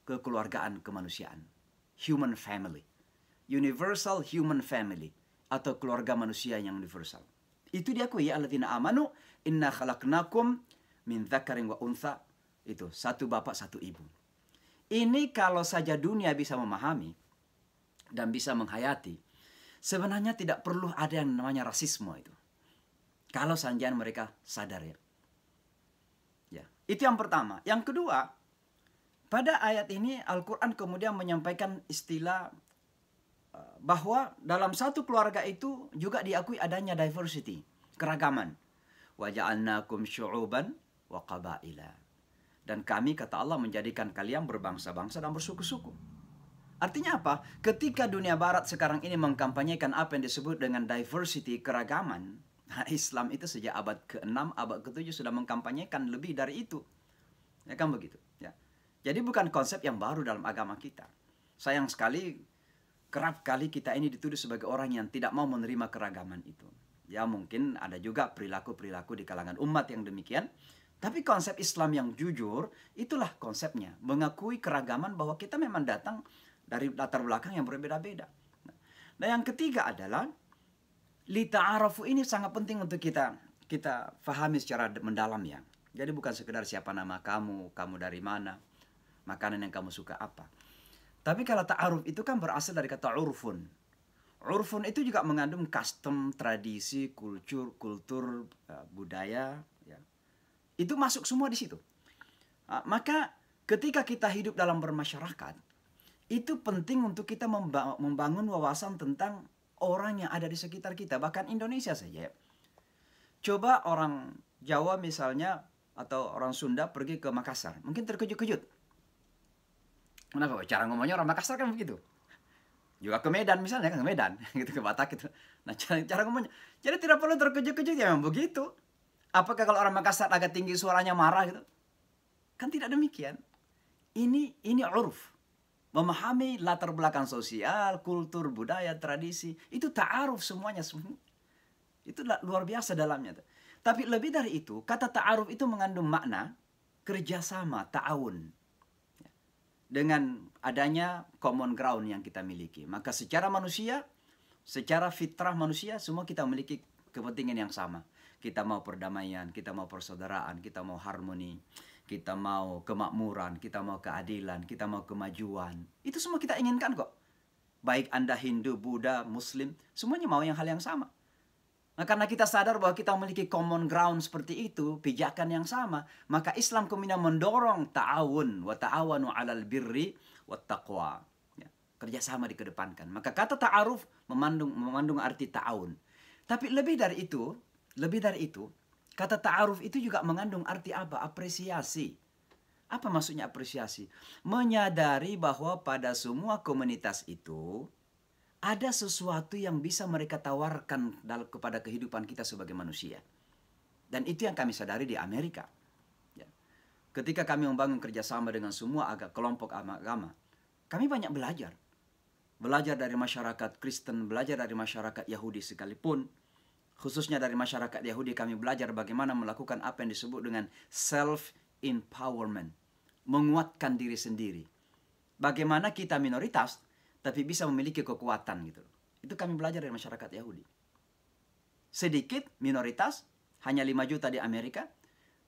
kekeluargaan kemanusiaan. Human family. Universal human family. Atau keluarga manusia yang universal. Itu diakui ya alladzina amanu. Inna khalaqnakum min dzakarin wa untha. Itu, satu bapak, satu ibu. Ini kalau saja dunia bisa memahami dan bisa menghayati, sebenarnya tidak perlu ada yang namanya rasisme itu. Kalau saja mereka sadar ya. Ya, itu yang pertama. Yang kedua, pada ayat ini Al-Quran kemudian menyampaikan istilah bahwa dalam satu keluarga itu juga diakui adanya diversity, keragaman. Wa ja'alnakum syu'uban wa qabaila. Dan kami, kata Allah, menjadikan kalian berbangsa-bangsa dan bersuku-suku. Artinya apa? Ketika dunia barat sekarang ini mengkampanyekan apa yang disebut dengan diversity, keragaman, Islam itu sejak abad ke-6, abad ke-7 sudah mengkampanyekan lebih dari itu. Ya kan begitu. Ya. Jadi bukan konsep yang baru dalam agama kita. Sayang sekali, kerap kali kita ini dituduh sebagai orang yang tidak mau menerima keragaman itu. Ya mungkin ada juga perilaku-perilaku di kalangan umat yang demikian. Tapi konsep Islam yang jujur, itulah konsepnya. Mengakui keragaman bahwa kita memang datang dari latar belakang yang berbeda-beda. Nah yang ketiga adalah, lita'arafu ini sangat penting untuk kita fahami secara mendalam ya. Jadi bukan sekedar siapa nama kamu, kamu dari mana, makanan yang kamu suka apa. Tapi kalau ta'aruf itu kan berasal dari kata urfun. Urfun itu juga mengandung custom, tradisi, kultur, budaya, ya. Itu masuk semua di situ. Maka ketika kita hidup dalam bermasyarakat, itu penting untuk kita membangun wawasan tentang orang yang ada di sekitar kita. Bahkan Indonesia saja. Coba orang Jawa misalnya, atau orang Sunda pergi ke Makassar. Mungkin terkejut-kejut. Kenapa? Cara ngomongnya orang Makassar kan begitu. Juga ke Medan misalnya, kan ke Medan. Gitu, ke Batak gitu. Nah cara ngomongnya. Jadi tidak perlu terkejut-kejut, ya memang begitu. Apakah kalau orang Makassar agak tinggi suaranya marah gitu? Kan tidak demikian. Ini uruf. Memahami latar belakang sosial, kultur, budaya, tradisi. Itu ta'aruf semuanya. Itu luar biasa dalamnya. Tapi lebih dari itu, kata ta'aruf itu mengandung makna kerjasama, ta'awun. Dengan adanya common ground yang kita miliki. Maka secara manusia, secara fitrah manusia, semua kita memiliki kepentingan yang sama. Kita mau perdamaian, kita mau persaudaraan, kita mau harmoni, kita mau kemakmuran, kita mau keadilan, kita mau kemajuan. Itu semua kita inginkan kok. Baik Anda Hindu, Buddha, Muslim, semuanya mau hal yang sama. Nah, karena kita sadar bahwa kita memiliki common ground seperti itu, pijakan yang sama, maka Islam kemudian mendorong ta'awun, wa ta'awanu 'alal birri wat taqwa. Ya, kerjasama dikedepankan. Maka kata ta'aruf memandung arti ta'awun. Tapi lebih dari itu, kata ta'aruf itu juga mengandung arti apa? Apresiasi. Apa maksudnya apresiasi? Menyadari bahwa pada semua komunitas itu ada sesuatu yang bisa mereka tawarkan kepada kehidupan kita sebagai manusia. Dan itu yang kami sadari di Amerika. Ya. Ketika kami membangun kerjasama dengan semua kelompok agama, kami banyak belajar. Belajar dari masyarakat Kristen, belajar dari masyarakat Yahudi sekalipun. Khususnya dari masyarakat Yahudi kami belajar bagaimana melakukan apa yang disebut dengan self-empowerment. Menguatkan diri sendiri. Bagaimana kita minoritas, tapi bisa memiliki kekuatan gitu. Itu kami belajar dari masyarakat Yahudi. Sedikit minoritas, hanya 5 juta di Amerika,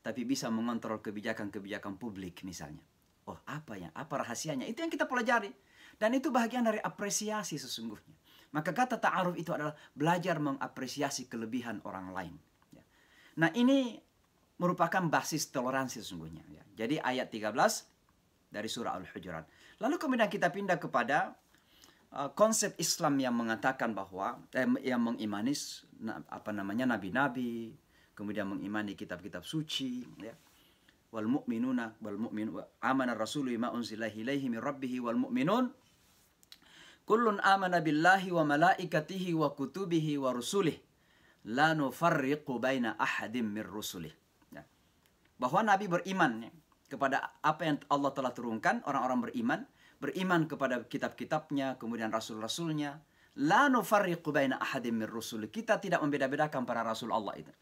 tapi bisa mengontrol kebijakan-kebijakan publik misalnya. Oh apa rahasianya? Itu yang kita pelajari. Dan itu bagian dari apresiasi sesungguhnya. Maka kata ta'aruf itu adalah belajar mengapresiasi kelebihan orang lain. Nah ini merupakan basis toleransi sesungguhnya. Ya. Jadi ayat 13 dari surah Al-Hujurat. Lalu kemudian kita pindah kepada konsep Islam yang mengatakan bahwa yang mengimani nabi-nabi, kemudian mengimani kitab-kitab suci, ya. Wal mu'minun amana ar-rasulu bima unzila ilaihi min rabbih wal mu'minun kullun amana billahi wa malaikatihi wa kutubihi wa rusulih la nufarriqu baina ahadim min rusulih. Ya. Bahwa Nabi beriman, ya, kepada apa yang Allah telah turunkan, orang-orang beriman kepada kitab-kitabnya, kemudian rasul-rasulnya. La nufarriqu baina ahadim min rusulih. Kita tidak membeda-bedakan para rasul Allah itu.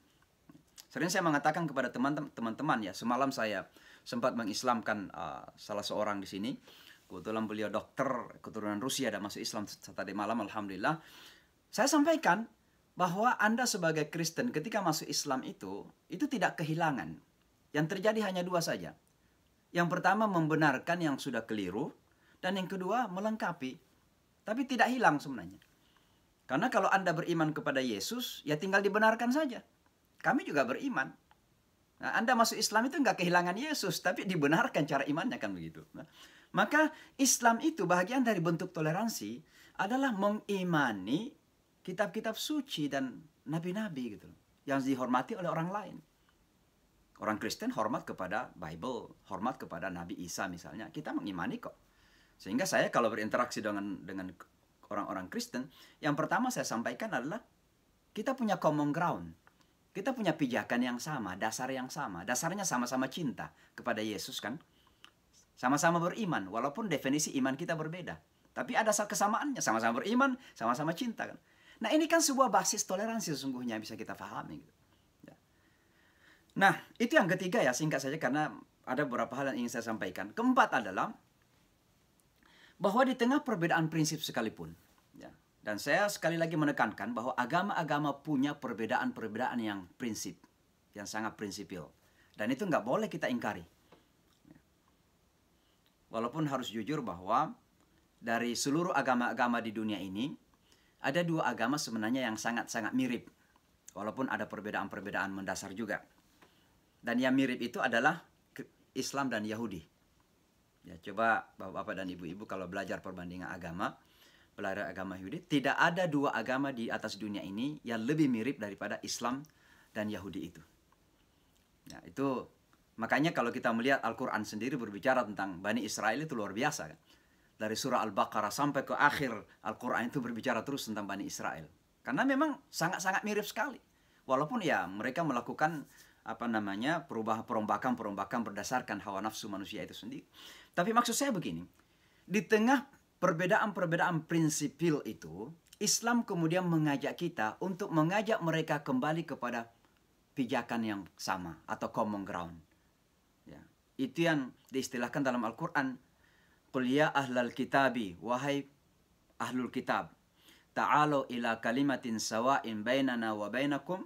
Sering saya mengatakan kepada teman-teman, ya, semalam saya sempat mengislamkan salah seorang di sini. Kebetulan beliau dokter keturunan Rusia dan masuk Islam tadi malam, alhamdulillah. Saya sampaikan bahwa Anda sebagai Kristen ketika masuk Islam itu tidak kehilangan. Yang terjadi hanya dua saja. Yang pertama membenarkan yang sudah keliru, dan yang kedua melengkapi. Tapi tidak hilang sebenarnya. Karena kalau Anda beriman kepada Yesus, ya tinggal dibenarkan saja. Kami juga beriman. Nah, Anda masuk Islam itu nggak kehilangan Yesus, tapi dibenarkan cara imannya, kan begitu. Nah, maka Islam itu bagian dari bentuk toleransi adalah mengimani kitab-kitab suci dan nabi-nabi gitu, yang dihormati oleh orang lain. Orang Kristen hormat kepada Bible, hormat kepada Nabi Isa misalnya. Kita mengimani kok. Sehingga saya kalau berinteraksi dengan orang-orang Kristen, yang pertama saya sampaikan adalah kita punya common ground. Kita punya pijakan yang sama, dasar yang sama. Dasarnya sama-sama cinta kepada Yesus, kan. Sama-sama beriman, walaupun definisi iman kita berbeda. Tapi ada kesamaannya, sama-sama beriman, sama-sama cinta, kan. Nah, ini kan sebuah basis toleransi sesungguhnya bisa kita pahami. Gitu. Ya. Nah, itu yang ketiga, ya, singkat saja karena ada beberapa hal yang ingin saya sampaikan. Keempat adalah bahwa di tengah perbedaan prinsip sekalipun, ya, dan saya sekali lagi menekankan bahwa agama-agama punya perbedaan-perbedaan yang prinsip, yang sangat prinsipil. Dan itu nggak boleh kita ingkari. Walaupun harus jujur bahwa dari seluruh agama-agama di dunia ini, ada dua agama sebenarnya yang sangat-sangat mirip. Walaupun ada perbedaan-perbedaan mendasar juga. Dan yang mirip itu adalah Islam dan Yahudi. Ya, coba bapak-bapak dan ibu-ibu kalau belajar perbandingan agama, belajar agama Yahudi, tidak ada dua agama di atas dunia ini yang lebih mirip daripada Islam dan Yahudi itu. Ya, itu makanya kalau kita melihat Al-Quran sendiri berbicara tentang Bani Israel itu luar biasa, kan? Dari surah Al-Baqarah sampai ke akhir Al-Quran itu berbicara terus tentang Bani Israel. Karena memang sangat-sangat mirip sekali. Walaupun ya mereka melakukan perombakan berdasarkan hawa nafsu manusia itu sendiri. Tapi maksud saya begini, di tengah perbedaan-perbedaan prinsipil itu, Islam kemudian mengajak kita untuk mengajak mereka kembali kepada pijakan yang sama atau common ground. Ya, itu yang diistilahkan dalam Al-Quran, qul ya ahlal kitabi, wahai ahlul kitab, ta'alu ila kalimatin sawa'in bainana wa bainakum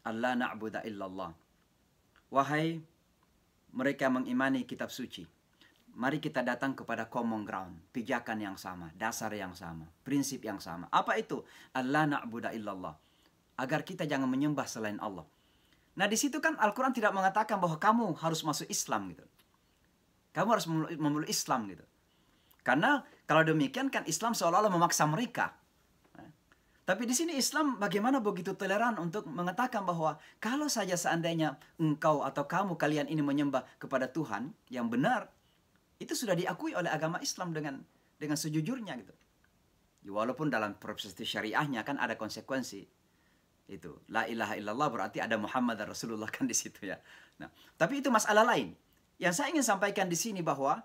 alla na'budu illallah. Wahai mereka mengimani kitab suci, mari kita datang kepada common ground, pijakan yang sama, dasar yang sama, prinsip yang sama. Apa itu? Alla na'budu illallah. Agar kita jangan menyembah selain Allah. Nah, di situ kan Al-Quran tidak mengatakan bahwa kamu harus masuk Islam gitu. Kamu harus memeluk Islam gitu. Karena kalau demikian kan Islam seolah-olah memaksa mereka. Tapi di sini Islam bagaimana begitu toleran untuk mengatakan bahwa kalau saja seandainya engkau atau kalian ini menyembah kepada Tuhan yang benar, itu sudah diakui oleh agama Islam dengan sejujurnya gitu. Walaupun dalam proses syariahnya kan ada konsekuensi. Itu la ilaha illallah berarti ada Muhammad dan Rasulullah kan di situ ya. Nah, tapi itu masalah lain. Yang saya ingin sampaikan di sini bahwa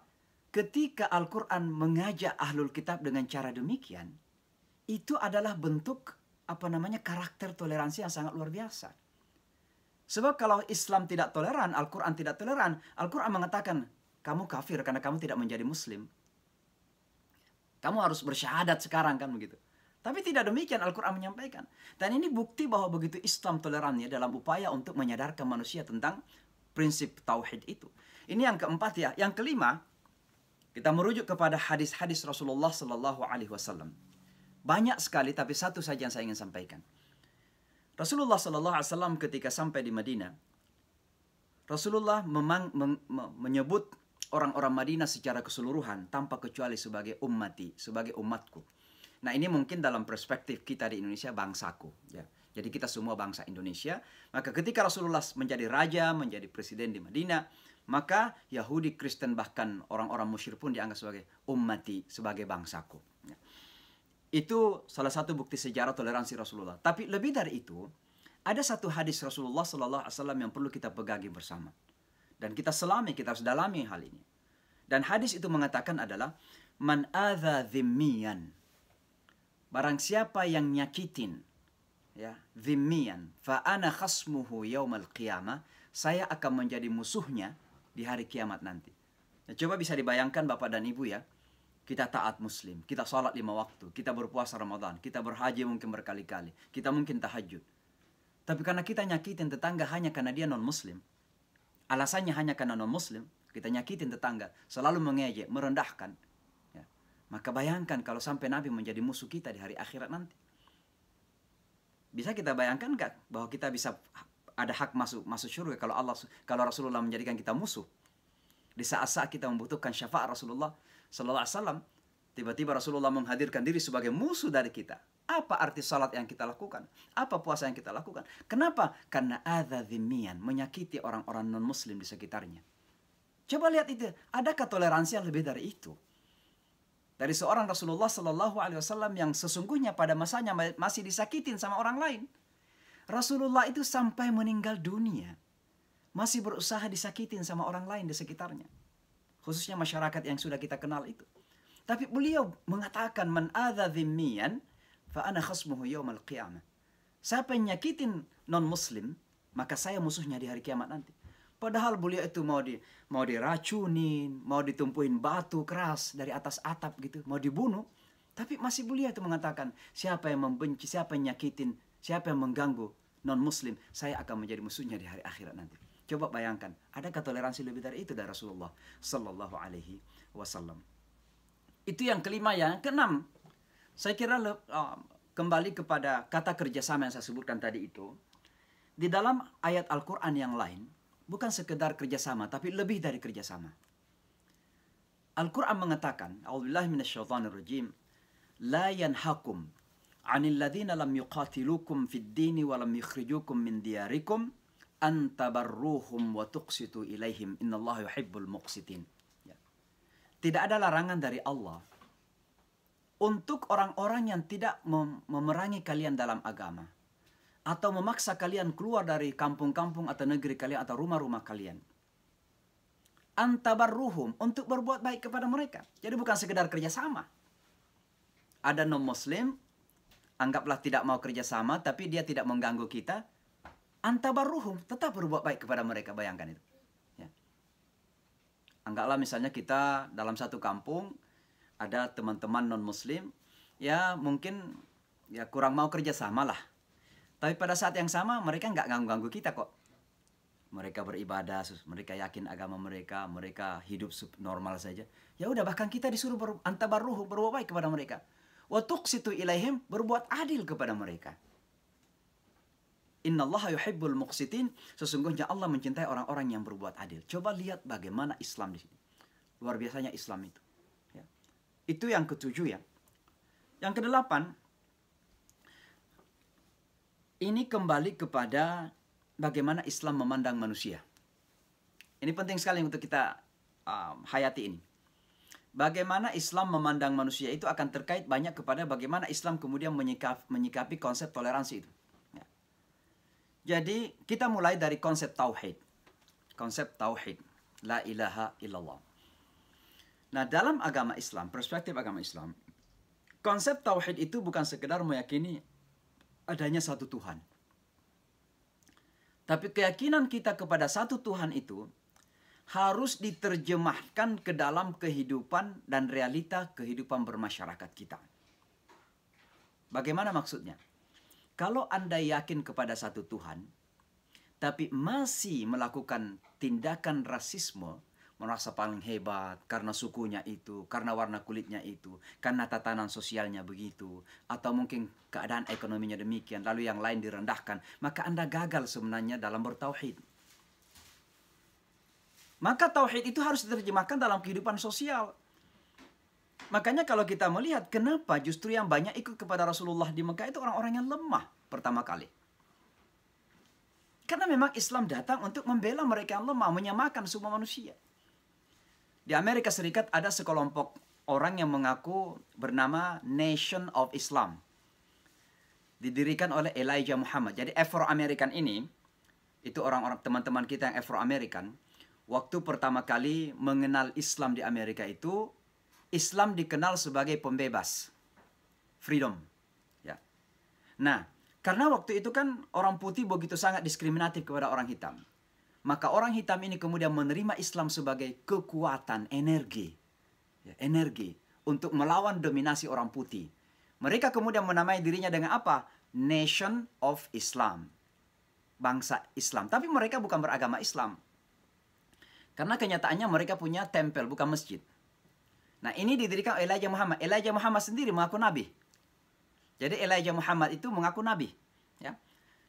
ketika Al-Quran mengajak ahlul kitab dengan cara demikian, itu adalah bentuk karakter toleransi yang sangat luar biasa. Sebab kalau Islam tidak toleran, Al-Quran tidak toleran, Al-Quran mengatakan kamu kafir karena kamu tidak menjadi Muslim. Kamu harus bersyahadat sekarang kan begitu. Tapi tidak demikian Al-Quran menyampaikan. Dan ini bukti bahwa begitu Islam tolerannya dalam upaya untuk menyadarkan manusia tentang prinsip tauhid itu. Ini yang keempat ya. Yang kelima, kita merujuk kepada hadis-hadis Rasulullah Sallallahu Alaihi Wasallam. Banyak sekali, tapi satu saja yang saya ingin sampaikan. Rasulullah Sallallahu Alaihi Wasallam ketika sampai di Madinah, Rasulullah menyebut orang-orang Madinah secara keseluruhan tanpa kecuali sebagai ummati, sebagai umatku. Nah, ini mungkin dalam perspektif kita di Indonesia, bangsaku. Ya. Jadi kita semua bangsa Indonesia. Maka ketika Rasulullah menjadi raja, menjadi presiden di Madinah, maka Yahudi, Kristen, bahkan orang-orang musyrik pun dianggap sebagai ummati, sebagai bangsaku. Ya. Itu salah satu bukti sejarah toleransi Rasulullah. Tapi lebih dari itu, ada satu hadis Rasulullah SAW yang perlu kita pegangi bersama. Dan kita selami, kita harus dalami hal ini. Dan hadis itu mengatakan adalah, man adha dhimmiyan. Barang siapa yang nyakitin, ya, dhimmiyan, fa ana khasmuhu yaumal qiyamah, saya akan menjadi musuhnya di hari kiamat nanti. Nah, coba bisa dibayangkan Bapak dan Ibu ya, kita taat Muslim, kita sholat 5 waktu, kita berpuasa Ramadan, kita berhaji mungkin berkali-kali, kita mungkin tahajud. Tapi karena kita nyakitin tetangga hanya karena dia non-Muslim, alasannya hanya karena non-Muslim, kita nyakitin tetangga, selalu mengejek, merendahkan. Ya. Maka bayangkan kalau sampai Nabi menjadi musuh kita di hari akhirat nanti. Bisa kita bayangkan nggak bahwa kita bisa ada hak masuk surga kalau Rasulullah menjadikan kita musuh? Di saat-saat kita membutuhkan syafaat Rasulullah Sallallahu Alaihi Wasallam, tiba-tiba Rasulullah menghadirkan diri sebagai musuh dari kita. Apa arti salat yang kita lakukan? Apa puasa yang kita lakukan? Kenapa? Karena adza dhimmiyan, menyakiti orang-orang non-Muslim di sekitarnya. Coba lihat itu, adakah toleransi yang lebih dari itu? Dari seorang Rasulullah Sallallahu Alaihi Wasallam yang sesungguhnya pada masanya masih disakitin sama orang lain. Rasulullah itu sampai meninggal dunia masih berusaha disakitin sama orang lain di sekitarnya. Khususnya masyarakat yang sudah kita kenal itu. Tapi beliau mengatakan, man adza dhimmiyan fa ana khasmuhu yaumal qiyamah. Siapa yang nyakitin non-Muslim, maka saya musuhnya di hari kiamat nanti. Padahal beliau itu mau diracunin, mau ditumpuin batu keras dari atas atap gitu, mau dibunuh. Tapi masih beliau itu mengatakan, siapa yang membenci, siapa yang nyakitin, siapa yang mengganggu non-Muslim, saya akan menjadi musuhnya di hari akhirat nanti. Coba bayangkan, adakah toleransi lebih dari itu dari Rasulullah Sallallahu Alaihi Wasallam? Itu yang kelima. Yang keenam, saya kira kembali kepada kata kerjasama yang saya sebutkan tadi itu. Di dalam ayat Al-Quran yang lain, bukan sekedar kerjasama, tapi lebih dari kerjasama. Al-Quran mengatakan, A'udzubillahi minasyaitonirrajim, la yanhakum 'anil ladzina lam yuqatilukum fid dini wa lam yukhrijukum min diyarikum an tabarruhum wa tuqsitu ilaihim innallaha yuhibbul muqsitin. Ya. Tidak ada larangan dari Allah untuk orang-orang yang tidak memerangi kalian dalam agama atau memaksa kalian keluar dari kampung-kampung atau negeri kalian atau rumah-rumah kalian. Antabarruhum, untuk berbuat baik kepada mereka. Jadi bukan sekedar kerjasama. Ada non-Muslim, anggaplah tidak mau kerjasama, tapi dia tidak mengganggu kita. Antabarruhum, tetap berbuat baik kepada mereka, bayangkan itu. Ya. Anggaplah misalnya kita dalam satu kampung, ada teman-teman non-Muslim, ya mungkin ya kurang mau kerjasama lah. Tapi pada saat yang sama mereka nggak ganggu-ganggu kita kok. Mereka beribadah, mereka yakin agama mereka, mereka hidup normal saja. Ya udah, bahkan kita disuruh antabarruh, berbuat baik kepada mereka. Wa tuqsitu ilaihim, berbuat adil kepada mereka. Innallaha yuhibbul muqsitin, sesungguhnya Allah mencintai orang-orang yang berbuat adil. Coba lihat bagaimana Islam di sini. Luar biasanya Islam itu. Ya. Itu yang ketujuh ya. Yang kedelapan, ini kembali kepada bagaimana Islam memandang manusia. Ini penting sekali untuk kita hayati ini. Bagaimana Islam memandang manusia itu akan terkait banyak kepada bagaimana Islam kemudian menyikapi konsep toleransi itu. Ya. Jadi kita mulai dari konsep tauhid. Konsep tauhid. La ilaha illallah. Nah, dalam agama Islam, perspektif agama Islam, konsep tauhid itu bukan sekedar meyakini adanya satu Tuhan. Tapi keyakinan kita kepada satu Tuhan itu harus diterjemahkan ke dalam kehidupan dan realita kehidupan bermasyarakat kita. Bagaimana maksudnya? Kalau Anda yakin kepada satu Tuhan, tapi masih melakukan tindakan rasisme, merasa paling hebat karena sukunya itu, karena warna kulitnya itu, karena tatanan sosialnya begitu, atau mungkin keadaan ekonominya demikian, lalu yang lain direndahkan, maka Anda gagal sebenarnya dalam bertauhid. Maka tauhid itu harus diterjemahkan dalam kehidupan sosial. Makanya kalau kita melihat kenapa justru yang banyak ikut kepada Rasulullah di Mekah itu orang-orang yang lemah pertama kali. Karena memang Islam datang untuk membela mereka yang lemah, menyamakan semua manusia. Di Amerika Serikat ada sekelompok orang yang mengaku bernama Nation of Islam. Didirikan oleh Elijah Muhammad. Jadi Afro-American ini, itu orang-orang teman-teman kita yang Afro-American, waktu pertama kali mengenal Islam di Amerika itu, Islam dikenal sebagai pembebas, freedom. Ya. Nah, karena waktu itu kan orang putih begitu sangat diskriminatif kepada orang hitam. Maka orang hitam ini kemudian menerima Islam sebagai kekuatan, energi. Ya, energi untuk melawan dominasi orang putih. Mereka kemudian menamai dirinya dengan apa? Nation of Islam. Bangsa Islam. Tapi mereka bukan beragama Islam. Karena kenyataannya mereka punya tempel, bukan masjid. Nah, ini didirikan oleh Elijah Muhammad. Elijah Muhammad sendiri mengaku nabi. Jadi Elijah Muhammad itu mengaku nabi. Ya.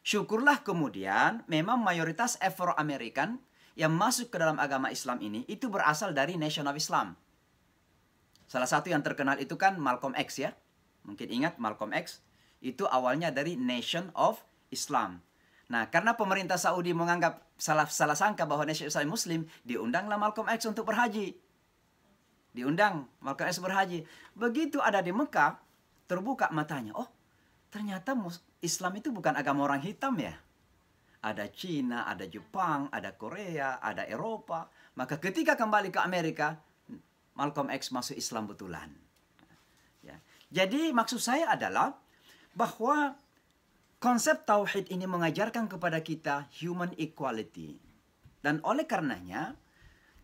Syukurlah kemudian memang mayoritas Afro-American yang masuk ke dalam agama Islam ini itu berasal dari Nation of Islam. Salah satu yang terkenal itu kan Malcolm X ya. Mungkin ingat Malcolm X. Itu awalnya dari Nation of Islam. Nah, karena pemerintah Saudi menganggap salah sangka bahwa Nation of Islam Muslim, diundanglah Malcolm X untuk berhaji. Diundang Malcolm X berhaji. Begitu ada di Mekah, terbuka matanya. Oh, ternyata Islam itu bukan agama orang hitam ya. Ada Cina, ada Jepang, ada Korea, ada Eropa. Maka ketika kembali ke Amerika, Malcolm X masuk Islam betulan. Ya. Jadi maksud saya adalah bahwa konsep tauhid ini mengajarkan kepada kita human equality. Dan oleh karenanya,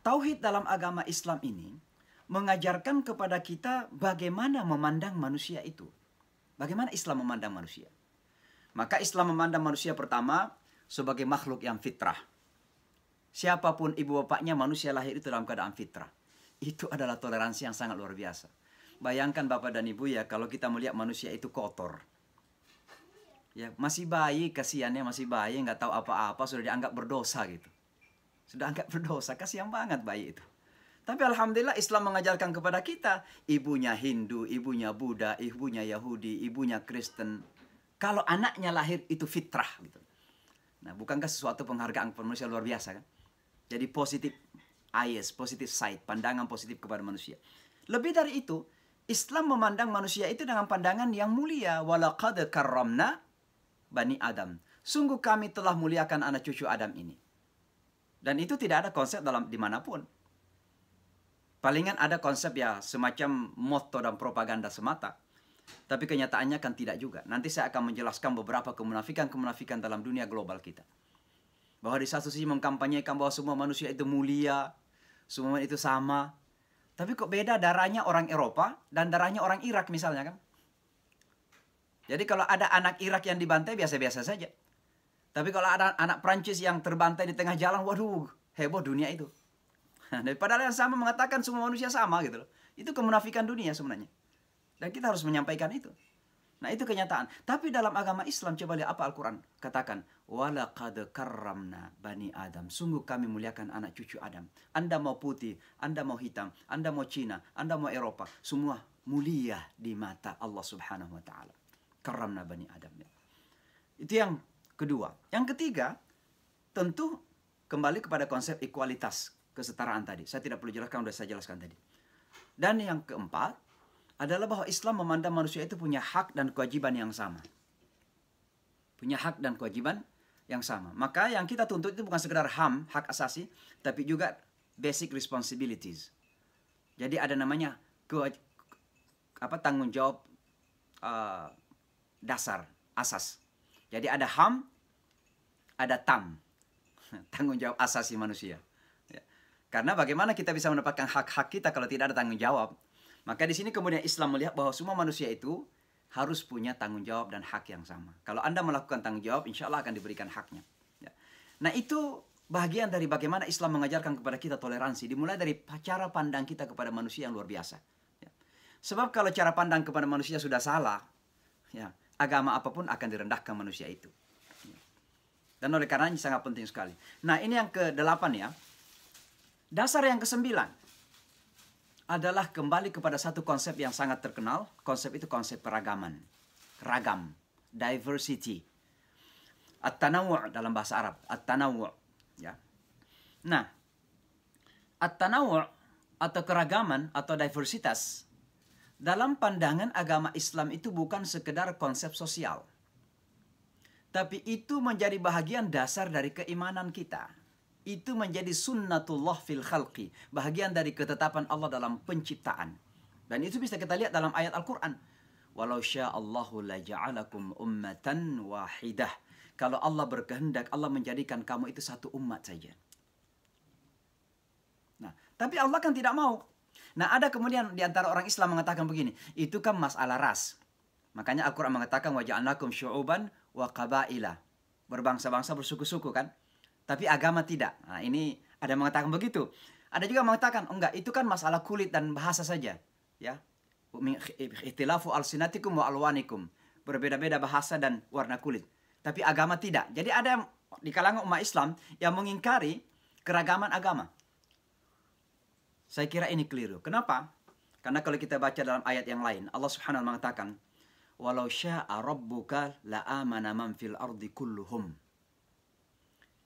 tauhid dalam agama Islam ini mengajarkan kepada kita bagaimana memandang manusia itu. Bagaimana Islam memandang manusia. Maka Islam memandang manusia pertama sebagai makhluk yang fitrah. Siapapun ibu bapaknya, manusia lahir itu dalam keadaan fitrah. Itu adalah toleransi yang sangat luar biasa. Bayangkan bapak dan ibu ya, kalau kita melihat manusia itu kotor. Ya, masih bayi, kasihannya masih bayi, nggak tahu apa-apa, sudah dianggap berdosa gitu. Sudah anggap berdosa, kasihan banget bayi itu. Tapi alhamdulillah Islam mengajarkan kepada kita, ibunya Hindu, ibunya Buddha, ibunya Yahudi, ibunya Kristen. Kalau anaknya lahir itu fitrah gitu. Nah, bukankah sesuatu penghargaan kepada manusia luar biasa kan? Jadi positif eyes, positive sight, pandangan positif kepada manusia. Lebih dari itu, Islam memandang manusia itu dengan pandangan yang mulia. Walaqad karramna Bani Adam. Sungguh kami telah muliakan anak cucu Adam ini. Dan itu tidak ada konsep dalam dimanapun. Palingan ada konsep ya semacam motto dan propaganda semata. Tapi kenyataannya kan tidak juga. Nanti saya akan menjelaskan beberapa kemunafikan-kemunafikan dalam dunia global kita. Bahwa di satu sisi mengkampanyekan bahwa semua manusia itu mulia. Semua itu sama. Tapi kok beda darahnya orang Eropa dan darahnya orang Irak misalnya kan. Jadi kalau ada anak Irak yang dibantai biasa-biasa saja. Tapi kalau ada anak Prancis yang terbantai di tengah jalan, waduh, heboh dunia itu. Padahal yang sama mengatakan semua manusia sama gitu loh. Itu kemunafikan dunia sebenarnya. Dan kita harus menyampaikan itu. Nah itu kenyataan. Tapi dalam agama Islam coba lihat apa Al-Quran katakan. Walaqad karramna Bani Adam. Sungguh kami muliakan anak cucu Adam. Anda mau putih, Anda mau hitam, Anda mau Cina, Anda mau Eropa. Semua mulia di mata Allah Subhanahu Wa Ta'ala. Karramna Bani Adam. Itu yang kedua. Yang ketiga, tentu kembali kepada konsep ekualitas. Kesetaraan tadi. Saya tidak perlu jelaskan, sudah saya jelaskan tadi. Dan yang keempat adalah bahwa Islam memandang manusia itu punya hak dan kewajiban yang sama. Punya hak dan kewajiban yang sama. Maka yang kita tuntut itu bukan sekedar HAM, hak asasi, tapi juga basic responsibilities. Jadi ada namanya tanggung jawab dasar, asas. Jadi ada HAM, ada TAM. Tanggung jawab asasi manusia. Karena bagaimana kita bisa mendapatkan hak-hak kita kalau tidak ada tanggung jawab? Maka di sini kemudian Islam melihat bahwa semua manusia itu harus punya tanggung jawab dan hak yang sama. Kalau Anda melakukan tanggung jawab, insya Allah akan diberikan haknya. Ya. Nah itu bagian dari bagaimana Islam mengajarkan kepada kita toleransi. Dimulai dari cara pandang kita kepada manusia yang luar biasa. Ya. Sebab kalau cara pandang kepada manusia sudah salah, ya, agama apapun akan direndahkan manusia itu. Ya. Dan oleh karenanya sangat penting sekali. Nah ini yang ke-8 ya. Dasar yang kesembilan adalah kembali kepada satu konsep yang sangat terkenal. Konsep itu konsep keragaman. Ragam. Diversity. At-tanawu' dalam bahasa Arab. At-tanawu'. Ya. Nah, at-tanawu' atau keragaman atau diversitas dalam pandangan agama Islam itu bukan sekedar konsep sosial. Tapi itu menjadi bahagian dasar dari keimanan kita. Itu menjadi sunnatullah fil khalqi. Bahagian dari ketetapan Allah dalam penciptaan. Dan itu bisa kita lihat dalam ayat Al-Quran. Walau sya'allahu la ja'alakum ummatan wahidah. Kalau Allah berkehendak, Allah menjadikan kamu itu satu umat saja. Nah, tapi Allah kan tidak mau. Nah, ada kemudian di antara orang Islam mengatakan begini. Itu kan masalah ras. Makanya Al-Quran mengatakan waja'alnakum syu'uban wa qabaila. Berbangsa-bangsa, bersuku-suku kan. Tapi agama tidak. Nah, ini ada yang mengatakan begitu. Ada juga mengatakan, enggak, itu kan masalah kulit dan bahasa saja. Ya. Ikhtilafu alsinatikum wa alwanikum. Berbeda-beda bahasa dan warna kulit. Tapi agama tidak. Jadi ada yang di kalangan umat Islam yang mengingkari keragaman agama. Saya kira ini keliru. Kenapa? Karena kalau kita baca dalam ayat yang lain, Allah Subhanahu wa taala mengatakan, "Walau syaa rabbuka la amana man fil ardi kulluhum."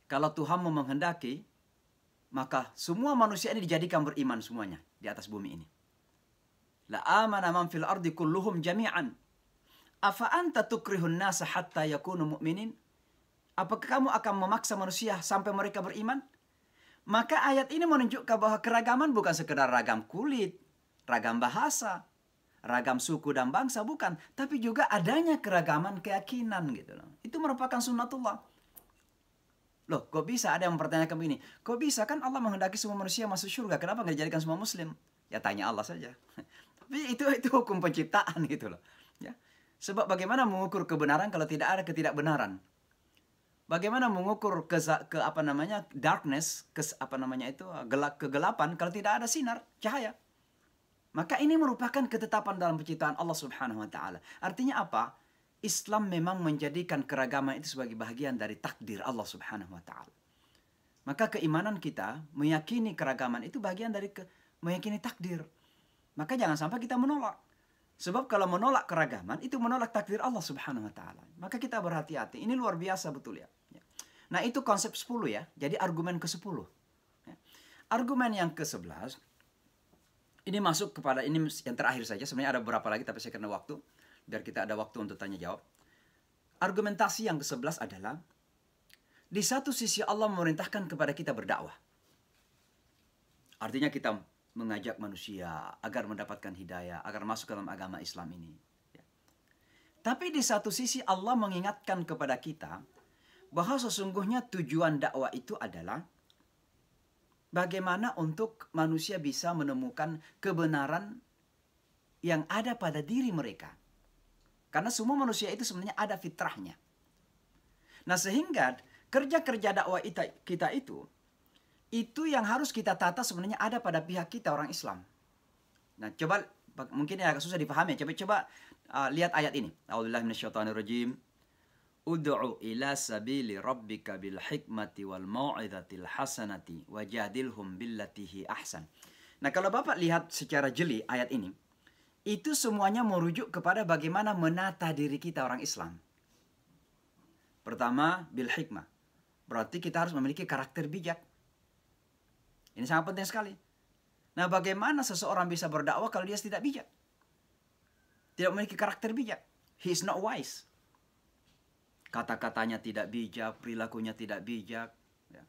Kalau Tuhanmu menghendaki, maka semua manusia ini dijadikan beriman semuanya di atas bumi ini. La amana man fil ardi kulluhum jami'an. Afa anta tukrihun nasa hatta yakunu mu'minin? Apakah kamu akan memaksa manusia sampai mereka beriman? Maka ayat ini menunjukkan bahwa keragaman bukan sekedar ragam kulit, ragam bahasa, ragam suku dan bangsa, bukan. Tapi juga adanya keragaman keyakinan gitu loh. Itu merupakan sunnatullah. Loh, kok bisa ada yang mempertanyakan begini? Kok bisa kan Allah menghendaki semua manusia masuk surga? Kenapa nggak dijadikan semua muslim? Ya tanya Allah saja. Tapi itu hukum penciptaan gitu loh. Ya. Sebab bagaimana mengukur kebenaran kalau tidak ada ketidakbenaran? Bagaimana mengukur darkness, kegelapan kalau tidak ada sinar, cahaya? Maka ini merupakan ketetapan dalam penciptaan Allah Subhanahu wa taala. Artinya apa? Islam memang menjadikan keragaman itu sebagai bahagian dari takdir Allah Subhanahu wa taala. Maka keimanan kita meyakini keragaman itu bagian dari meyakini takdir. Maka jangan sampai kita menolak. Sebab kalau menolak keragaman itu menolak takdir Allah Subhanahu wa taala. Maka kita berhati-hati. Ini luar biasa betul ya. Nah, itu konsep 10 ya. Jadi argumen ke-10. Argumen yang ke-11 ini masuk kepada ini yang terakhir saja. Sebenarnya ada beberapa lagi tapi saya kena waktu. Biar kita ada waktu untuk tanya jawab. Argumentasi yang ke-11 adalah, di satu sisi Allah memerintahkan kepada kita berdakwah. Artinya kita mengajak manusia agar mendapatkan hidayah, agar masuk dalam agama Islam ini. Ya. Tapi di satu sisi Allah mengingatkan kepada kita, bahwa sesungguhnya tujuan dakwah itu adalah, bagaimana untuk manusia bisa menemukan kebenaran yang ada pada diri mereka. Karena semua manusia itu sebenarnya ada fitrahnya. Nah, sehingga kerja-kerja dakwah kita itu yang harus kita tata sebenarnya ada pada pihak kita orang Islam. Nah, coba mungkin agak susah dipahami. Coba lihat ayat ini. A'udzubillahi minasyaitonirrajim. Ud'u ila sabili rabbika bil hikmati wal mau'izatil hasanati wajadilhum billatihi ahsan. Nah, kalau Bapak lihat secara jeli ayat ini, itu semuanya merujuk kepada bagaimana menata diri kita orang Islam. Pertama, bil hikmah. Berarti kita harus memiliki karakter bijak. Ini sangat penting sekali. Nah, bagaimana seseorang bisa berdakwah kalau dia tidak bijak? Tidak memiliki karakter bijak. He is not wise. Kata-katanya tidak bijak, perilakunya tidak bijak. Ya.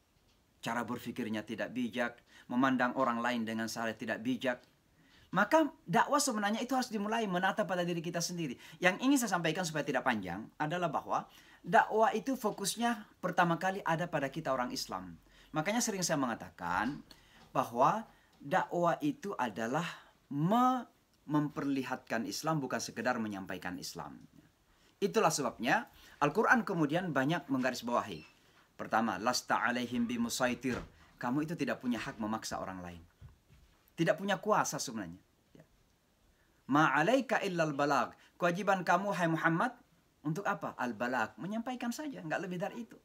Cara berpikirnya tidak bijak. Memandang orang lain dengan cara tidak bijak. Maka dakwah sebenarnya itu harus dimulai menata pada diri kita sendiri. Yang ingin saya sampaikan supaya tidak panjang adalah bahwa dakwah itu fokusnya pertama kali ada pada kita orang Islam. Makanya sering saya mengatakan bahwa dakwah itu adalah memperlihatkan Islam, bukan sekedar menyampaikan Islam. Itulah sebabnya Al-Quran kemudian banyak menggarisbawahi. Pertama, lasta alaihim bimusaitir. Kamu itu tidak punya hak memaksa orang lain. Tidak punya kuasa sebenarnya. Ma'alaika illal balag. Kewajiban kamu, hai Muhammad, untuk apa? Al-balag. Menyampaikan saja, nggak lebih dari itu.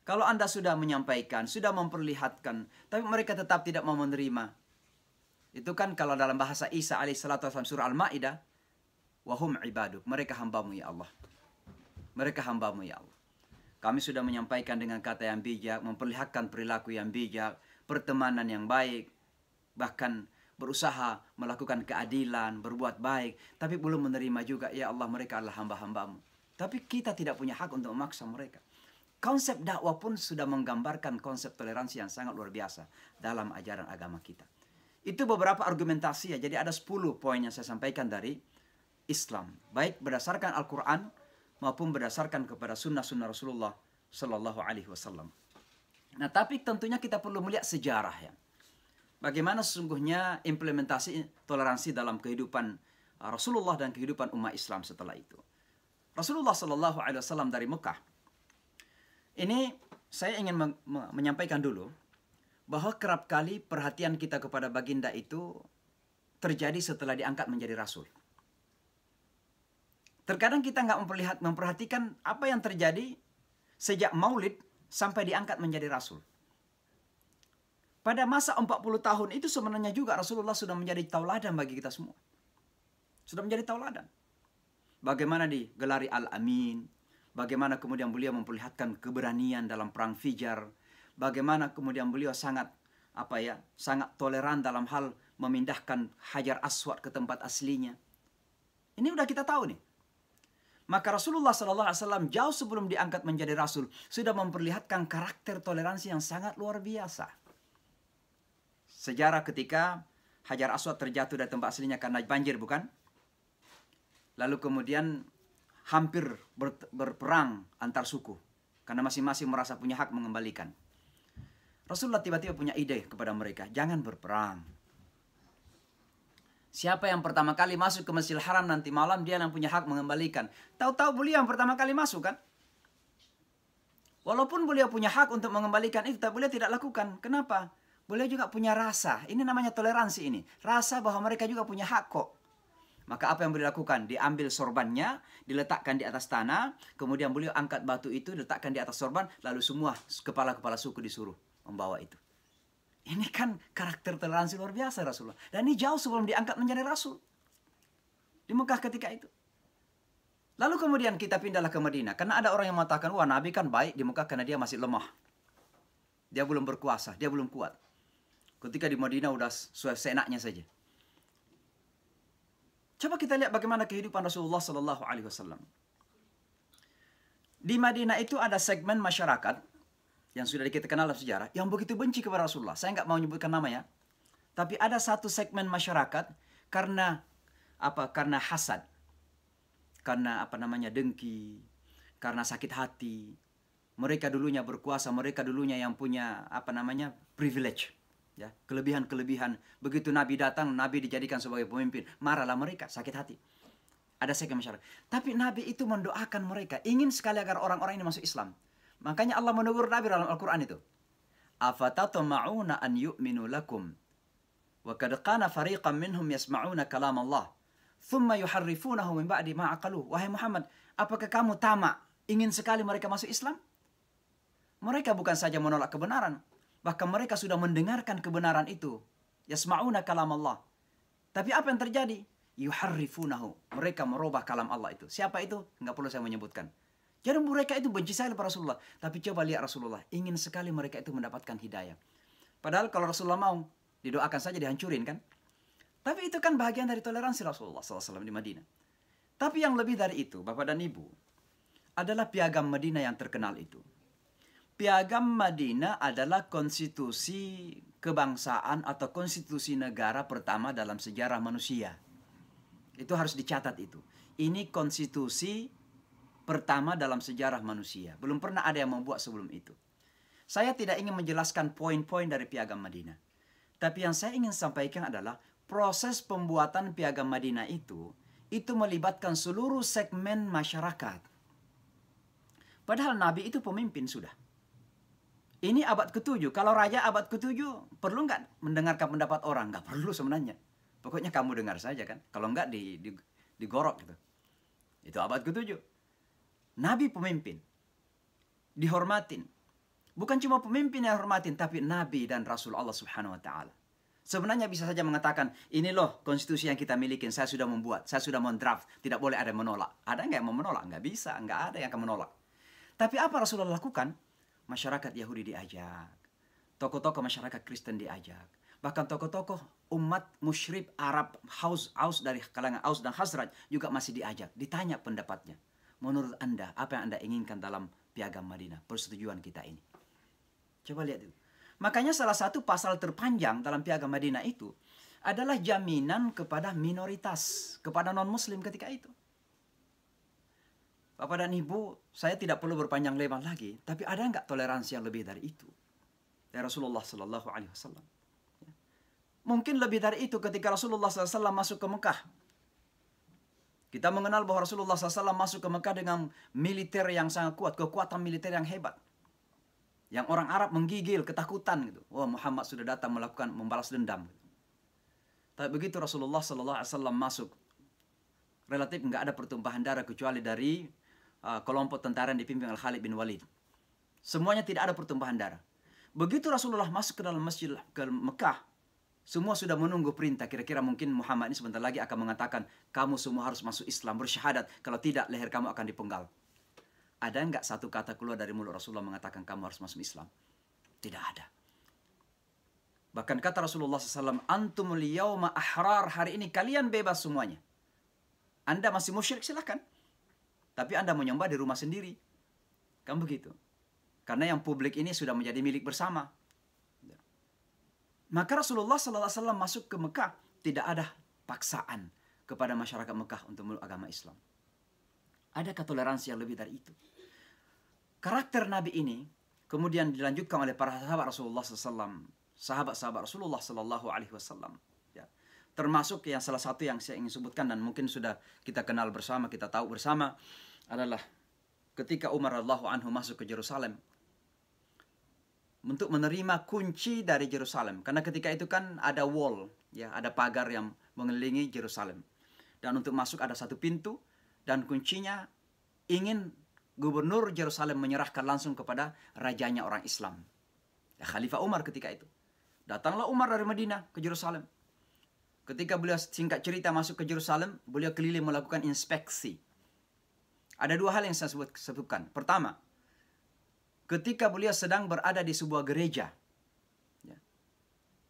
Kalau Anda sudah menyampaikan, sudah memperlihatkan, tapi mereka tetap tidak mau menerima. Itu kan kalau dalam bahasa Isa alaihissalatu wassalam surah Al-Ma'idah, wahum ibaduk, mereka hambamu ya Allah. Mereka hambamu ya Allah. Kami sudah menyampaikan dengan kata yang bijak, memperlihatkan perilaku yang bijak, pertemanan yang baik, bahkan berusaha melakukan keadilan, berbuat baik, tapi belum menerima juga, ya Allah mereka adalah hamba-hambamu. Tapi kita tidak punya hak untuk memaksa mereka. Konsep dakwah pun sudah menggambarkan konsep toleransi yang sangat luar biasa dalam ajaran agama kita. Itu beberapa argumentasi ya, jadi ada 10 poin yang saya sampaikan dari Islam. Baik berdasarkan Al-Quran maupun berdasarkan kepada sunnah-sunnah Rasulullah Sallallahu Alaihi Wasallam. Nah tapi tentunya kita perlu melihat sejarah ya. Bagaimana sesungguhnya implementasi toleransi dalam kehidupan Rasulullah dan kehidupan umat Islam setelah itu. Rasulullah Sallallahu Alaihi Wasallam dari Mekah. Ini saya ingin menyampaikan dulu bahwa kerap kali perhatian kita kepada baginda itu terjadi setelah diangkat menjadi rasul. Terkadang kita nggak memperhatikan apa yang terjadi sejak Maulid sampai diangkat menjadi rasul. Pada masa 40 tahun itu sebenarnya juga Rasulullah sudah menjadi tauladan bagi kita semua. Sudah menjadi tauladan. Bagaimana digelari Al-Amin, bagaimana kemudian beliau memperlihatkan keberanian dalam perang Fijar, bagaimana kemudian beliau sangat toleran dalam hal memindahkan Hajar Aswad ke tempat aslinya. Ini udah kita tahu nih. Maka Rasulullah SAW jauh sebelum diangkat menjadi rasul sudah memperlihatkan karakter toleransi yang sangat luar biasa. Sejarah ketika Hajar Aswad terjatuh dari tempat aslinya karena banjir, bukan? Lalu kemudian hampir berperang antar suku karena masing-masing merasa punya hak mengembalikan. Rasulullah tiba-tiba punya ide kepada mereka, jangan berperang. Siapa yang pertama kali masuk ke Masjidil Haram nanti malam, dia yang punya hak mengembalikan. Tahu-tahu beliau yang pertama kali masuk kan? Walaupun beliau punya hak untuk mengembalikan itu, tapi beliau tidak lakukan. Kenapa? Beliau juga punya rasa. Ini namanya toleransi ini. Rasa bahwa mereka juga punya hak kok. Maka apa yang beliau lakukan? Diambil sorbannya, diletakkan di atas tanah. Kemudian beliau angkat batu itu, diletakkan di atas sorban. Lalu semua kepala-kepala suku disuruh membawa itu. Ini kan karakter toleransi luar biasa Rasulullah. Dan ini jauh sebelum diangkat menjadi rasul. Di Mekah ketika itu. Lalu kemudian kita pindahlah ke Madinah. Karena ada orang yang mengatakan, wah Nabi kan baik di Mekah karena dia masih lemah. Dia belum berkuasa, dia belum kuat. Ketika di Madinah udah seenaknya saja. Coba kita lihat bagaimana kehidupan Rasulullah Sallallahu Alaihi Wasallam. Di Madinah itu ada segmen masyarakat yang sudah kita kenal dalam sejarah yang begitu benci kepada Rasulullah. Saya nggak mau menyebutkan namanya, tapi ada satu segmen masyarakat karena apa? Karena hasad, karena dengki, karena sakit hati. Mereka dulunya berkuasa, mereka dulunya yang punya privilege. Ya, kelebihan-kelebihan. Begitu Nabi datang, Nabi dijadikan sebagai pemimpin. Marahlah mereka, sakit hati. Ada segmen masyarakat. Tapi Nabi itu mendoakan mereka. Ingin sekali agar orang-orang ini masuk Islam. Makanya Allah menegur Nabi dalam Al-Quran itu. Afatatama'una an yu'minu lakum. Wa kad qana fariqan minhum yasma'una kalam Allah. Thumma yuharrifunahu min ba'di ma'aqaluh. Wahai Muhammad, apakah kamu tamak? Ingin sekali mereka masuk Islam? Mereka bukan saja menolak kebenaran. Bahkan mereka sudah mendengarkan kebenaran itu. Yasma'una kalam Allah. Tapi apa yang terjadi? Yuharrifunahu. Mereka merubah kalam Allah itu. Siapa itu? Enggak perlu saya menyebutkan. Jadi mereka itu benci sekali pada Rasulullah. Tapi coba lihat Rasulullah. Ingin sekali mereka itu mendapatkan hidayah. Padahal kalau Rasulullah mau, didoakan saja dihancurin kan. Tapi itu kan bahagian dari toleransi Rasulullah SAW di Madinah. Tapi yang lebih dari itu, Bapak dan Ibu, adalah piagam Madinah yang terkenal itu. Piagam Madinah adalah konstitusi kebangsaan atau konstitusi negara pertama dalam sejarah manusia. Itu harus dicatat itu. Ini konstitusi pertama dalam sejarah manusia. Belum pernah ada yang membuat sebelum itu. Saya tidak ingin menjelaskan poin-poin dari piagam Madinah. Tapi yang saya ingin sampaikan adalah proses pembuatan piagam Madinah itu melibatkan seluruh segmen masyarakat. Padahal Nabi itu pemimpin sudah. Ini abad ke-7. Kalau raja abad ke-7, perlu nggak mendengarkan pendapat orang? Nggak perlu sebenarnya. Pokoknya kamu dengar saja kan. Kalau nggak digorok gitu. Itu abad ke-7. Nabi pemimpin. Dihormatin. Bukan cuma pemimpin yang hormatin, tapi Nabi dan Rasul Allah Subhanahu wa Ta'ala. Sebenarnya bisa saja mengatakan, ini loh konstitusi yang kita miliki, saya sudah membuat, saya sudah mendraft, tidak boleh ada yang menolak. Ada nggak yang mau menolak? Nggak bisa, nggak ada yang akan menolak. Tapi apa Rasulullah lakukan? Masyarakat Yahudi diajak, tokoh-tokoh masyarakat Kristen diajak, bahkan tokoh-tokoh umat musyrik Arab, Aus dari kalangan Aus dan Khazraj juga masih diajak, ditanya pendapatnya. Menurut Anda, apa yang Anda inginkan dalam Piagam Madinah, persetujuan kita ini? Coba lihat itu. Makanya salah satu pasal terpanjang dalam Piagam Madinah itu adalah jaminan kepada minoritas, kepada non-muslim ketika itu. Bapak dan Ibu, saya tidak perlu berpanjang lebar lagi, tapi ada nggak toleransi yang lebih dari itu? Dari Rasulullah Sallallahu Alaihi Wasallam. Mungkin lebih dari itu ketika Rasulullah SAW masuk ke Mekah. Kita mengenal bahwa Rasulullah SAW masuk ke Mekah dengan militer yang sangat kuat, kekuatan militer yang hebat. Yang orang Arab menggigil, ketakutan gitu. Wah, Muhammad sudah datang membalas dendam. Tapi begitu Rasulullah SAW masuk, relatif nggak ada pertumpahan darah kecuali dari kelompok tentara yang dipimpin oleh Khalid bin Walid. Semuanya tidak ada pertumpahan darah. Begitu Rasulullah masuk ke dalam masjid ke Mekah, semua sudah menunggu perintah. Kira-kira mungkin Muhammad ini sebentar lagi akan mengatakan, kamu semua harus masuk Islam, bersyahadat. Kalau tidak, leher kamu akan dipenggal. Ada nggak satu kata keluar dari mulut Rasulullah mengatakan kamu harus masuk Islam? Tidak ada. Bahkan kata Rasulullah SAW, antumul yawma ahrar, hari ini kalian bebas semuanya. Anda masih musyrik silahkan. Tapi Anda menyembah di rumah sendiri. Kan begitu. Karena yang publik ini sudah menjadi milik bersama. Maka Rasulullah SAW masuk ke Mekah. Tidak ada paksaan kepada masyarakat Mekah untuk meluk agama Islam. Adakah toleransi yang lebih dari itu? Karakter Nabi ini kemudian dilanjutkan oleh para sahabat Rasulullah SAW. Sahabat-sahabat Rasulullah SAW. Ya. Termasuk yang salah satu yang saya ingin sebutkan dan mungkin sudah kita kenal bersama, kita tahu bersama, adalah ketika Umar radhiyallahu anhu masuk ke Yerusalem untuk menerima kunci dari Yerusalem. Karena ketika itu kan ada wall, ya, ada pagar yang mengelilingi Yerusalem. Dan untuk masuk ada satu pintu dan kuncinya ingin gubernur Yerusalem menyerahkan langsung kepada rajanya orang Islam. Ya, Khalifah Umar ketika itu. Datanglah Umar dari Madinah ke Yerusalem. Ketika beliau singkat cerita masuk ke Yerusalem, beliau keliling melakukan inspeksi. Ada dua hal yang saya sebutkan. Pertama, ketika beliau sedang berada di sebuah gereja, ya,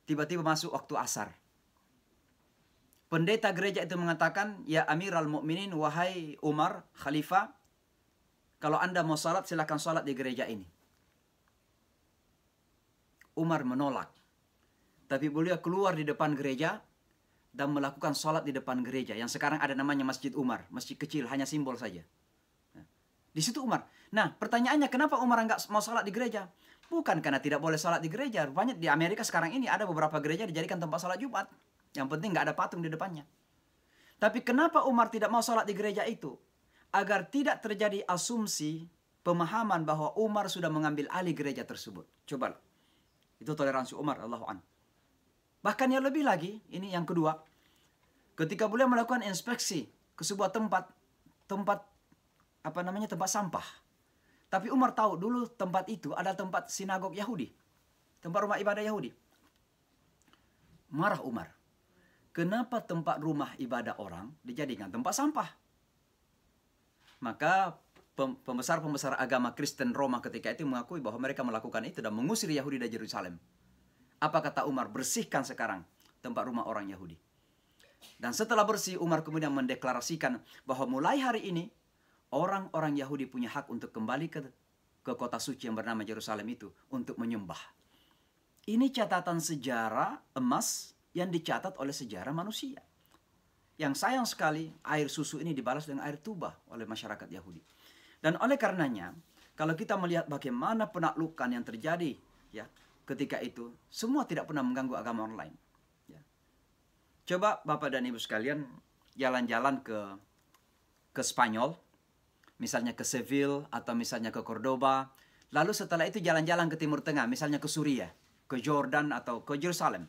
tiba-tiba masuk waktu asar. Pendeta gereja itu mengatakan, ya Amirul Mukminin, wahai Umar, Khalifah, kalau Anda mau salat, silakan salat di gereja ini. Umar menolak. Tapi beliau keluar di depan gereja dan melakukan salat di depan gereja. Yang sekarang ada namanya Masjid Umar. Masjid kecil, hanya simbol saja. Nah, di situ Umar. Nah, pertanyaannya kenapa Umar nggak mau salat di gereja? Bukan karena tidak boleh salat di gereja. Banyak di Amerika sekarang ini ada beberapa gereja dijadikan tempat salat Jumat. Yang penting nggak ada patung di depannya. Tapi kenapa Umar tidak mau salat di gereja itu? Agar tidak terjadi asumsi pemahaman bahwa Umar sudah mengambil alih gereja tersebut. Coba. Itu toleransi Umar radhiyallahu anhu. Bahkan yang lebih lagi, ini yang kedua. Ketika beliau melakukan inspeksi ke sebuah tempat sampah. Tapi Umar tahu dulu tempat itu ada tempat sinagog Yahudi. Tempat rumah ibadah Yahudi. Marah Umar. Kenapa tempat rumah ibadah orang dijadikan tempat sampah? Maka pembesar-pembesar agama Kristen Roma ketika itu mengakui bahwa mereka melakukan itu dan mengusir Yahudi dari Yerusalem. Apa kata Umar? Bersihkan sekarang tempat rumah orang Yahudi. Dan setelah bersih, Umar kemudian mendeklarasikan bahwa mulai hari ini orang-orang Yahudi punya hak untuk kembali ke kota suci yang bernama Yerusalem itu untuk menyembah. Ini catatan sejarah emas yang dicatat oleh sejarah manusia. Yang sayang sekali, air susu ini dibalas dengan air tuba oleh masyarakat Yahudi. Dan oleh karenanya, kalau kita melihat bagaimana penaklukan yang terjadi ya ketika itu, semua tidak pernah mengganggu agama orang lain. Ya. Coba Bapak dan Ibu sekalian jalan-jalan ke Spanyol, misalnya ke Seville atau misalnya ke Cordoba. Lalu setelah itu jalan-jalan ke Timur Tengah, misalnya ke Suriah, ke Jordan atau ke Yerusalem.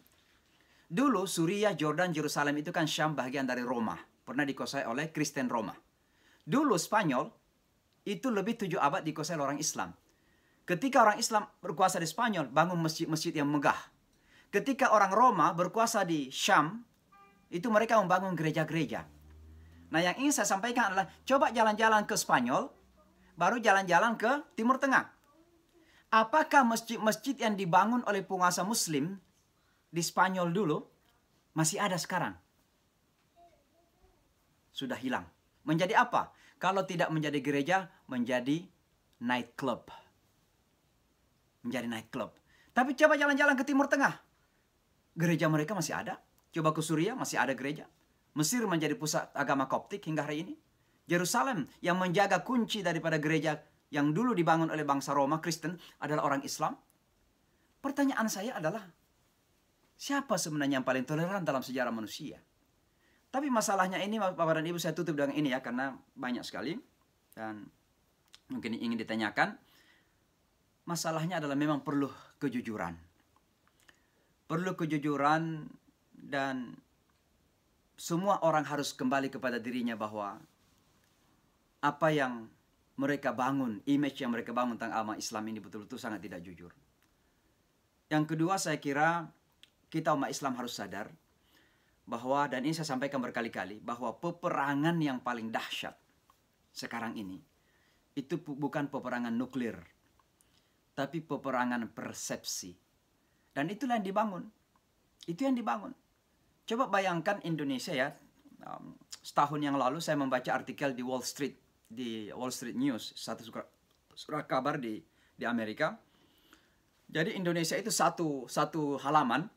Dulu Suriah, Jordan, Yerusalem itu kan Syam bagian dari Roma. Pernah dikuasai oleh Kristen Roma. Dulu Spanyol itu lebih 7 abad dikuasai oleh orang Islam. Ketika orang Islam berkuasa di Spanyol, bangun masjid-masjid yang megah. Ketika orang Roma berkuasa di Syam, itu mereka membangun gereja-gereja. Nah, yang ingin saya sampaikan adalah coba jalan-jalan ke Spanyol, baru jalan-jalan ke Timur Tengah. Apakah masjid-masjid yang dibangun oleh penguasa Muslim di Spanyol dulu masih ada sekarang? Sudah hilang. Menjadi apa? Kalau tidak menjadi gereja, menjadi night club. Menjadi night club. Tapi coba jalan-jalan ke Timur Tengah. Gereja mereka masih ada. Coba ke Suriah, masih ada gereja. Mesir menjadi pusat agama Koptik hingga hari ini. Yerusalem yang menjaga kunci daripada gereja yang dulu dibangun oleh bangsa Roma, Kristen, adalah orang Islam. Pertanyaan saya adalah, siapa sebenarnya yang paling toleran dalam sejarah manusia? Tapi masalahnya ini, Bapak dan Ibu, saya tutup dengan ini ya, karena banyak sekali. Dan mungkin ingin ditanyakan. Masalahnya adalah memang perlu kejujuran. Perlu kejujuran dan semua orang harus kembali kepada dirinya bahwa apa yang mereka bangun, image yang mereka bangun tentang agama Islam ini betul-betul sangat tidak jujur. Yang kedua, saya kira kita umat Islam harus sadar bahwa, dan ini saya sampaikan berkali-kali, bahwa peperangan yang paling dahsyat sekarang ini itu bukan peperangan nuklir, tapi peperangan persepsi. Dan itulah yang dibangun. Itu yang dibangun. Coba bayangkan Indonesia ya, setahun yang lalu saya membaca artikel di Wall Street News, satu surat kabar di Amerika. Jadi Indonesia itu satu halaman,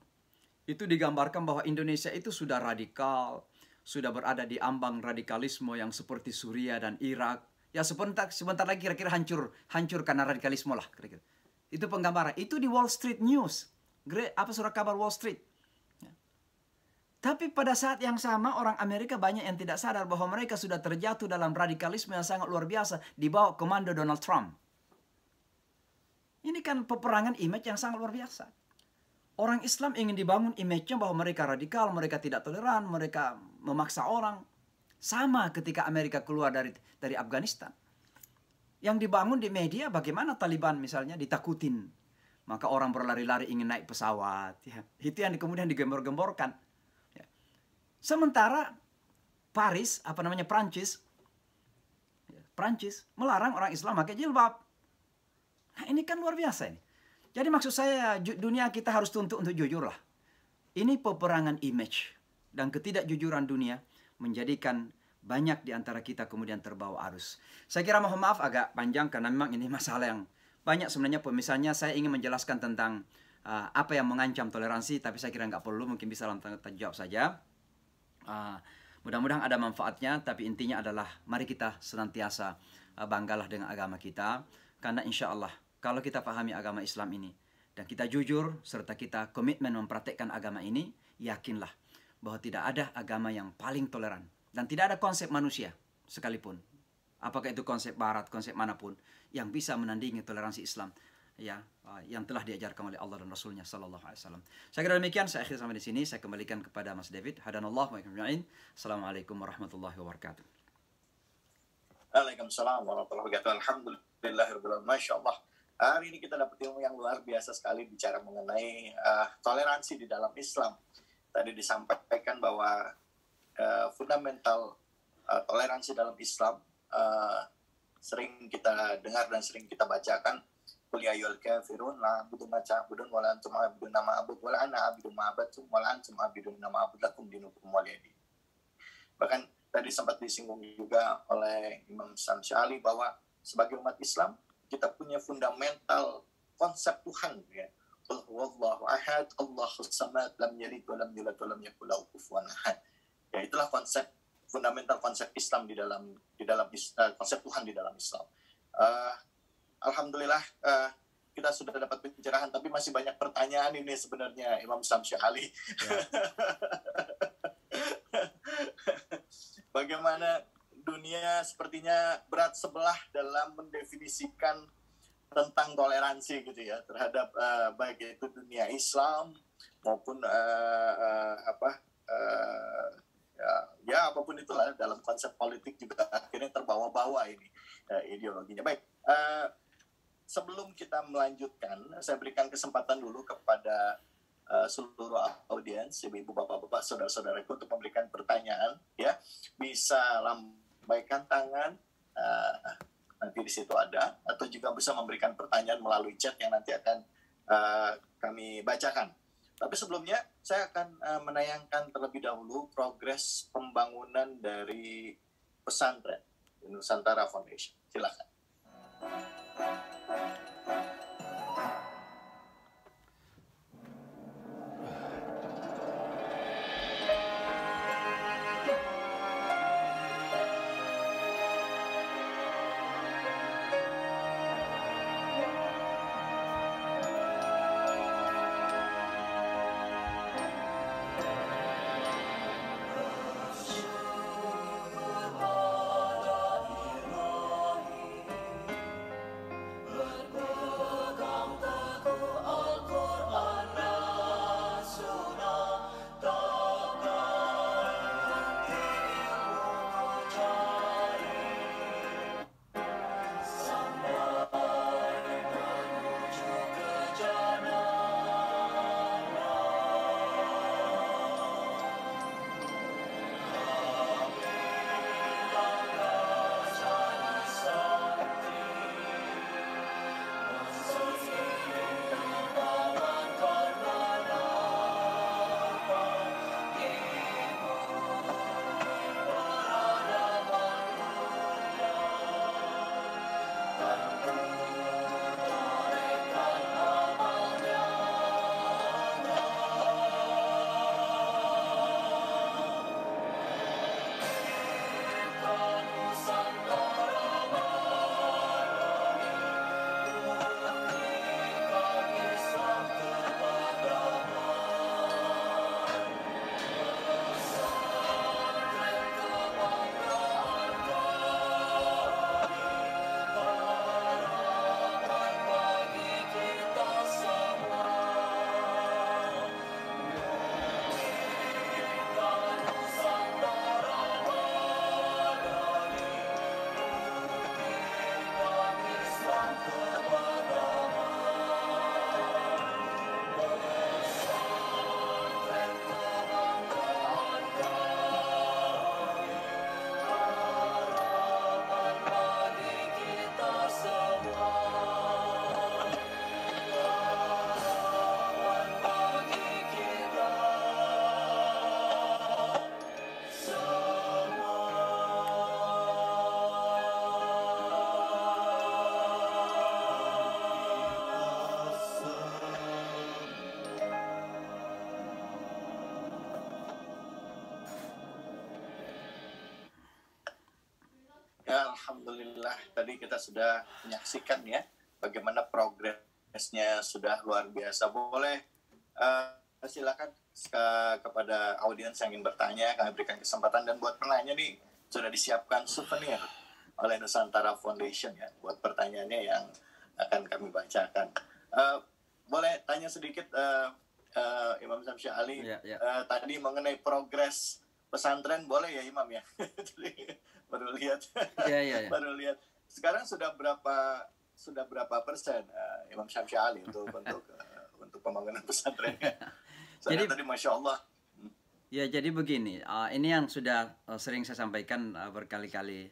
itu digambarkan bahwa Indonesia itu sudah radikal, sudah berada di ambang radikalisme yang seperti Suriah dan Irak. Ya sebentar lagi kira-kira hancur karena radikalisme lah kira-kira. Itu penggambaran. Itu di Wall Street News. Surat kabar Wall Street. Ya. Tapi pada saat yang sama orang Amerika banyak yang tidak sadar bahwa mereka sudah terjatuh dalam radikalisme yang sangat luar biasa di bawah komando Donald Trump. Ini kan peperangan image yang sangat luar biasa. Orang Islam ingin dibangun image-nya bahwa mereka radikal, mereka tidak toleran, mereka memaksa orang. Sama ketika Amerika keluar dari Afghanistan. Yang dibangun di media bagaimana Taliban misalnya ditakutin. Maka orang berlari-lari ingin naik pesawat. Ya. Itu yang kemudian digembor-gemborkan. Ya. Sementara Prancis melarang orang Islam pakai jilbab. Nah ini kan luar biasa ini. Jadi maksud saya dunia kita harus tuntut untuk jujur lah. Ini peperangan image. Dan ketidakjujuran dunia menjadikan banyak di antara kita kemudian terbawa arus. Saya kira mohon maaf agak panjang karena memang ini masalah yang banyak sebenarnya. Misalnya saya ingin menjelaskan tentang apa yang mengancam toleransi, tapi saya kira nggak perlu, mungkin bisa dalam tanya jawab saja. Mudah-mudahan ada manfaatnya, tapi intinya adalah mari kita senantiasa banggalah dengan agama kita. Karena insya Allah kalau kita pahami agama Islam ini dan kita jujur serta kita komitmen mempraktekkan agama ini, yakinlah bahwa tidak ada agama yang paling toleran. Dan tidak ada konsep manusia sekalipun. Apakah itu konsep barat, konsep manapun, yang bisa menandingi toleransi Islam. Ya, yang telah diajarkan oleh Allah dan Rasulnya Sallallahu Alaihi Wasallam. Saya kira demikian, saya akhiri sampai di sini. Saya kembalikan kepada Mas David. Hadanallah wa ijma'in. Assalamualaikum warahmatullahi wabarakatuh. Waalaikumsalam warahmatullahi wabarakatuh. Alhamdulillahirrahmanirrahim. Masya Allah. Hari ini kita dapat ilmu yang luar biasa sekali bicara mengenai toleransi di dalam Islam. Tadi disampaikan bahwa fundamental toleransi dalam Islam sering kita dengar dan sering kita bacakan. Qul ya ayyuhal kafirun la a'budu ma ta'budun wa la antum 'abidun ma a'budu wa la ana 'abidu ma 'abadtum wa la antum 'abidun ma a'budu lakum dinukum waliyadin. Bahkan tadi sempat disinggung juga oleh Imam Syamsi bahwa sebagai umat Islam kita punya fundamental konsep Tuhan ya. Qul huwallahu ahad, Allahus samad, lam yalid wa lam yulad wa lam yakul lahu kufuwan ahad. Ya itulah fundamental konsep Islam di dalam konsep Tuhan di dalam Islam. Alhamdulillah kita sudah dapat pencerahan, tapi masih banyak pertanyaan ini sebenarnya Imam Syamsi Ali. Ya. Bagaimana dunia sepertinya berat sebelah dalam mendefinisikan tentang toleransi gitu ya terhadap baik itu dunia Islam maupun ya apapun itulah dalam konsep politik juga akhirnya terbawa-bawa ini ideologinya. Baik, sebelum kita melanjutkan, saya berikan kesempatan dulu kepada seluruh audiens, ibu, bapak-bapak, saudara-saudaraku untuk memberikan pertanyaan, ya. Bisa lambaikan tangan, nanti di situ ada, atau juga bisa memberikan pertanyaan melalui chat yang nanti akan kami bacakan. Tapi sebelumnya saya akan menayangkan terlebih dahulu progres pembangunan dari pesantren Nusantara Foundation. Silakan. Ya, alhamdulillah tadi kita sudah menyaksikan ya bagaimana progresnya sudah luar biasa. Boleh silakan kepada audiens yang ingin bertanya, kami berikan kesempatan, dan buat penanya nih sudah disiapkan souvenir oleh Nusantara Foundation ya buat pertanyaannya yang akan kami bacakan. Boleh tanya sedikit Imam Syamsi Ali tadi mengenai progres pesantren, boleh ya Imam ya? baru lihat. Baru lihat. Sekarang sudah berapa persen Imam Syamsi Ali untuk pembangunan pesantren? Jadi tadi Masya Allah. Ya, jadi begini, ini yang sudah sering saya sampaikan berkali-kali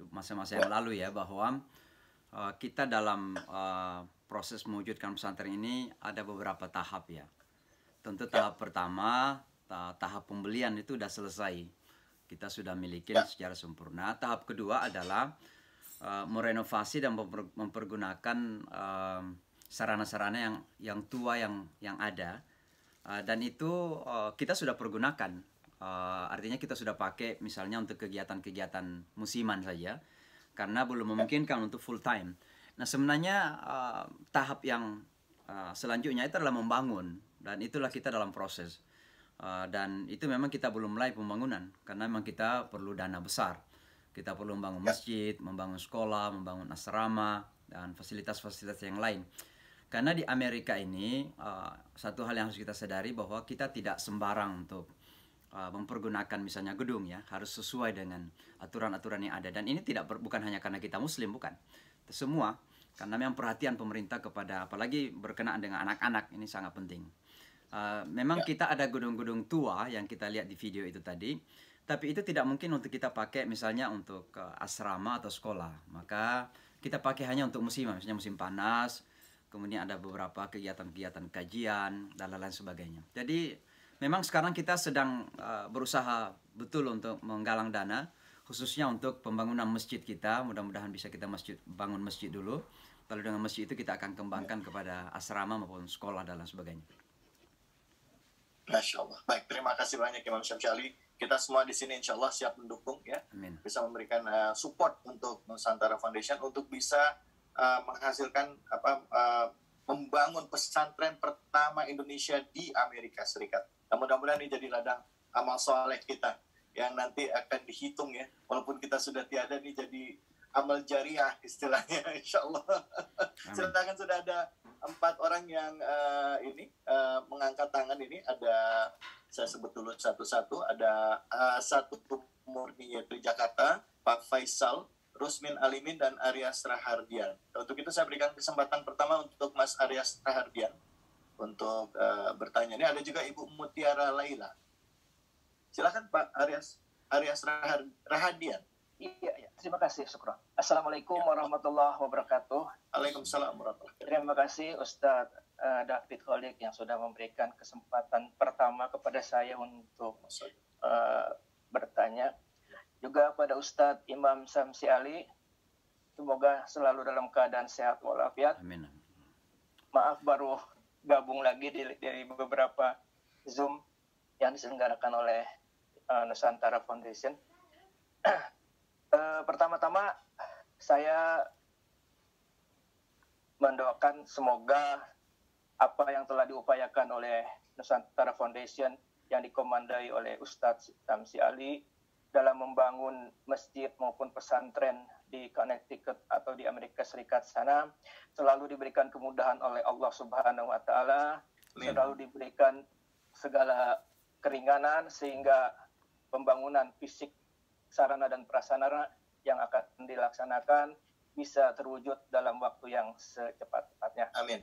masa-masa yang lalu ya, bahwa kita dalam proses mewujudkan pesantren ini ada beberapa tahap ya. Tentu tahap pertama, tahap pembelian itu sudah selesai. Kita sudah miliki secara sempurna. Tahap kedua adalah merenovasi dan mempergunakan sarana-sarana yang tua yang ada. Dan itu kita sudah pergunakan. Artinya kita sudah pakai misalnya untuk kegiatan-kegiatan musiman saja. Karena belum memungkinkan untuk full time. Nah sebenarnya tahap yang selanjutnya itu adalah membangun. Dan itulah kita dalam proses. Dan itu memang kita belum mulai pembangunan karena memang kita perlu dana besar. Kita perlu membangun masjid, membangun sekolah, membangun asrama dan fasilitas-fasilitas yang lain. Karena di Amerika ini satu hal yang harus kita sadari bahwa kita tidak sembarang untuk mempergunakan misalnya gedung ya, harus sesuai dengan aturan-aturan yang ada. Dan ini bukan hanya karena kita Muslim, bukan. Semua Karena memang perhatian pemerintah kepada apalagi berkenaan dengan anak-anak ini sangat penting. Memang kita ada gedung-gedung tua yang kita lihat di video itu tadi, tapi itu tidak mungkin untuk kita pakai misalnya untuk asrama atau sekolah. Maka kita pakai hanya untuk musim, misalnya musim panas, kemudian ada beberapa kegiatan-kegiatan kajian dan lain-lain sebagainya. Jadi memang sekarang kita sedang berusaha betul untuk menggalang dana, khususnya untuk pembangunan masjid kita. Mudah-mudahan bisa kita bangun masjid dulu. Lalu dengan masjid itu kita akan kembangkan kepada asrama maupun sekolah dan lain sebagainya. Masya Allah. Baik, terima kasih banyak Imam Syamsi. Kita semua di sini insya Allah siap mendukung ya. Amin. Bisa memberikan support untuk Nusantara Foundation untuk bisa menghasilkan membangun pesantren pertama Indonesia di Amerika Serikat. Nah, mudah-mudahan ini jadi ladang amal soleh kita yang nanti akan dihitung ya. Walaupun kita sudah tiada, ini jadi amal jariah istilahnya insya Allah. Sedangkan sudah ada 4 orang yang mengangkat tangan ini. Ada, saya sebut dulu satu-satu, ada satu murni yaitu Jakarta, Pak Faisal, Rusmin Alimin, dan Aryas Rahardian. Untuk itu saya berikan kesempatan pertama untuk Mas Aryas Rahardian untuk bertanya. Ini ada juga Ibu Mutiara Laila. Silakan Pak Aryas Rahardian. Iya, terima kasih, syukran. Assalamualaikum warahmatullahi wabarakatuh. Waalaikumsalam warahmatullahi wabarakatuh. Terima kasih Ustadz David Kholik yang sudah memberikan kesempatan pertama kepada saya untuk bertanya. Juga pada Ustadz Imam Syamsi Ali, semoga selalu dalam keadaan sehat walafiat. Amin. Maaf baru gabung lagi dari beberapa Zoom yang diselenggarakan oleh Nusantara Foundation. Pertama-tama saya mendoakan semoga apa yang telah diupayakan oleh Nusantara Foundation yang dikomandai oleh Ustadz Syamsi Ali dalam membangun masjid maupun pesantren di Connecticut atau di Amerika Serikat sana selalu diberikan kemudahan oleh Allah Subhanahu wa taala, selalu diberikan segala keringanan sehingga pembangunan fisik sarana dan prasarana yang akan dilaksanakan bisa terwujud dalam waktu yang secepat-cepatnya. Amin.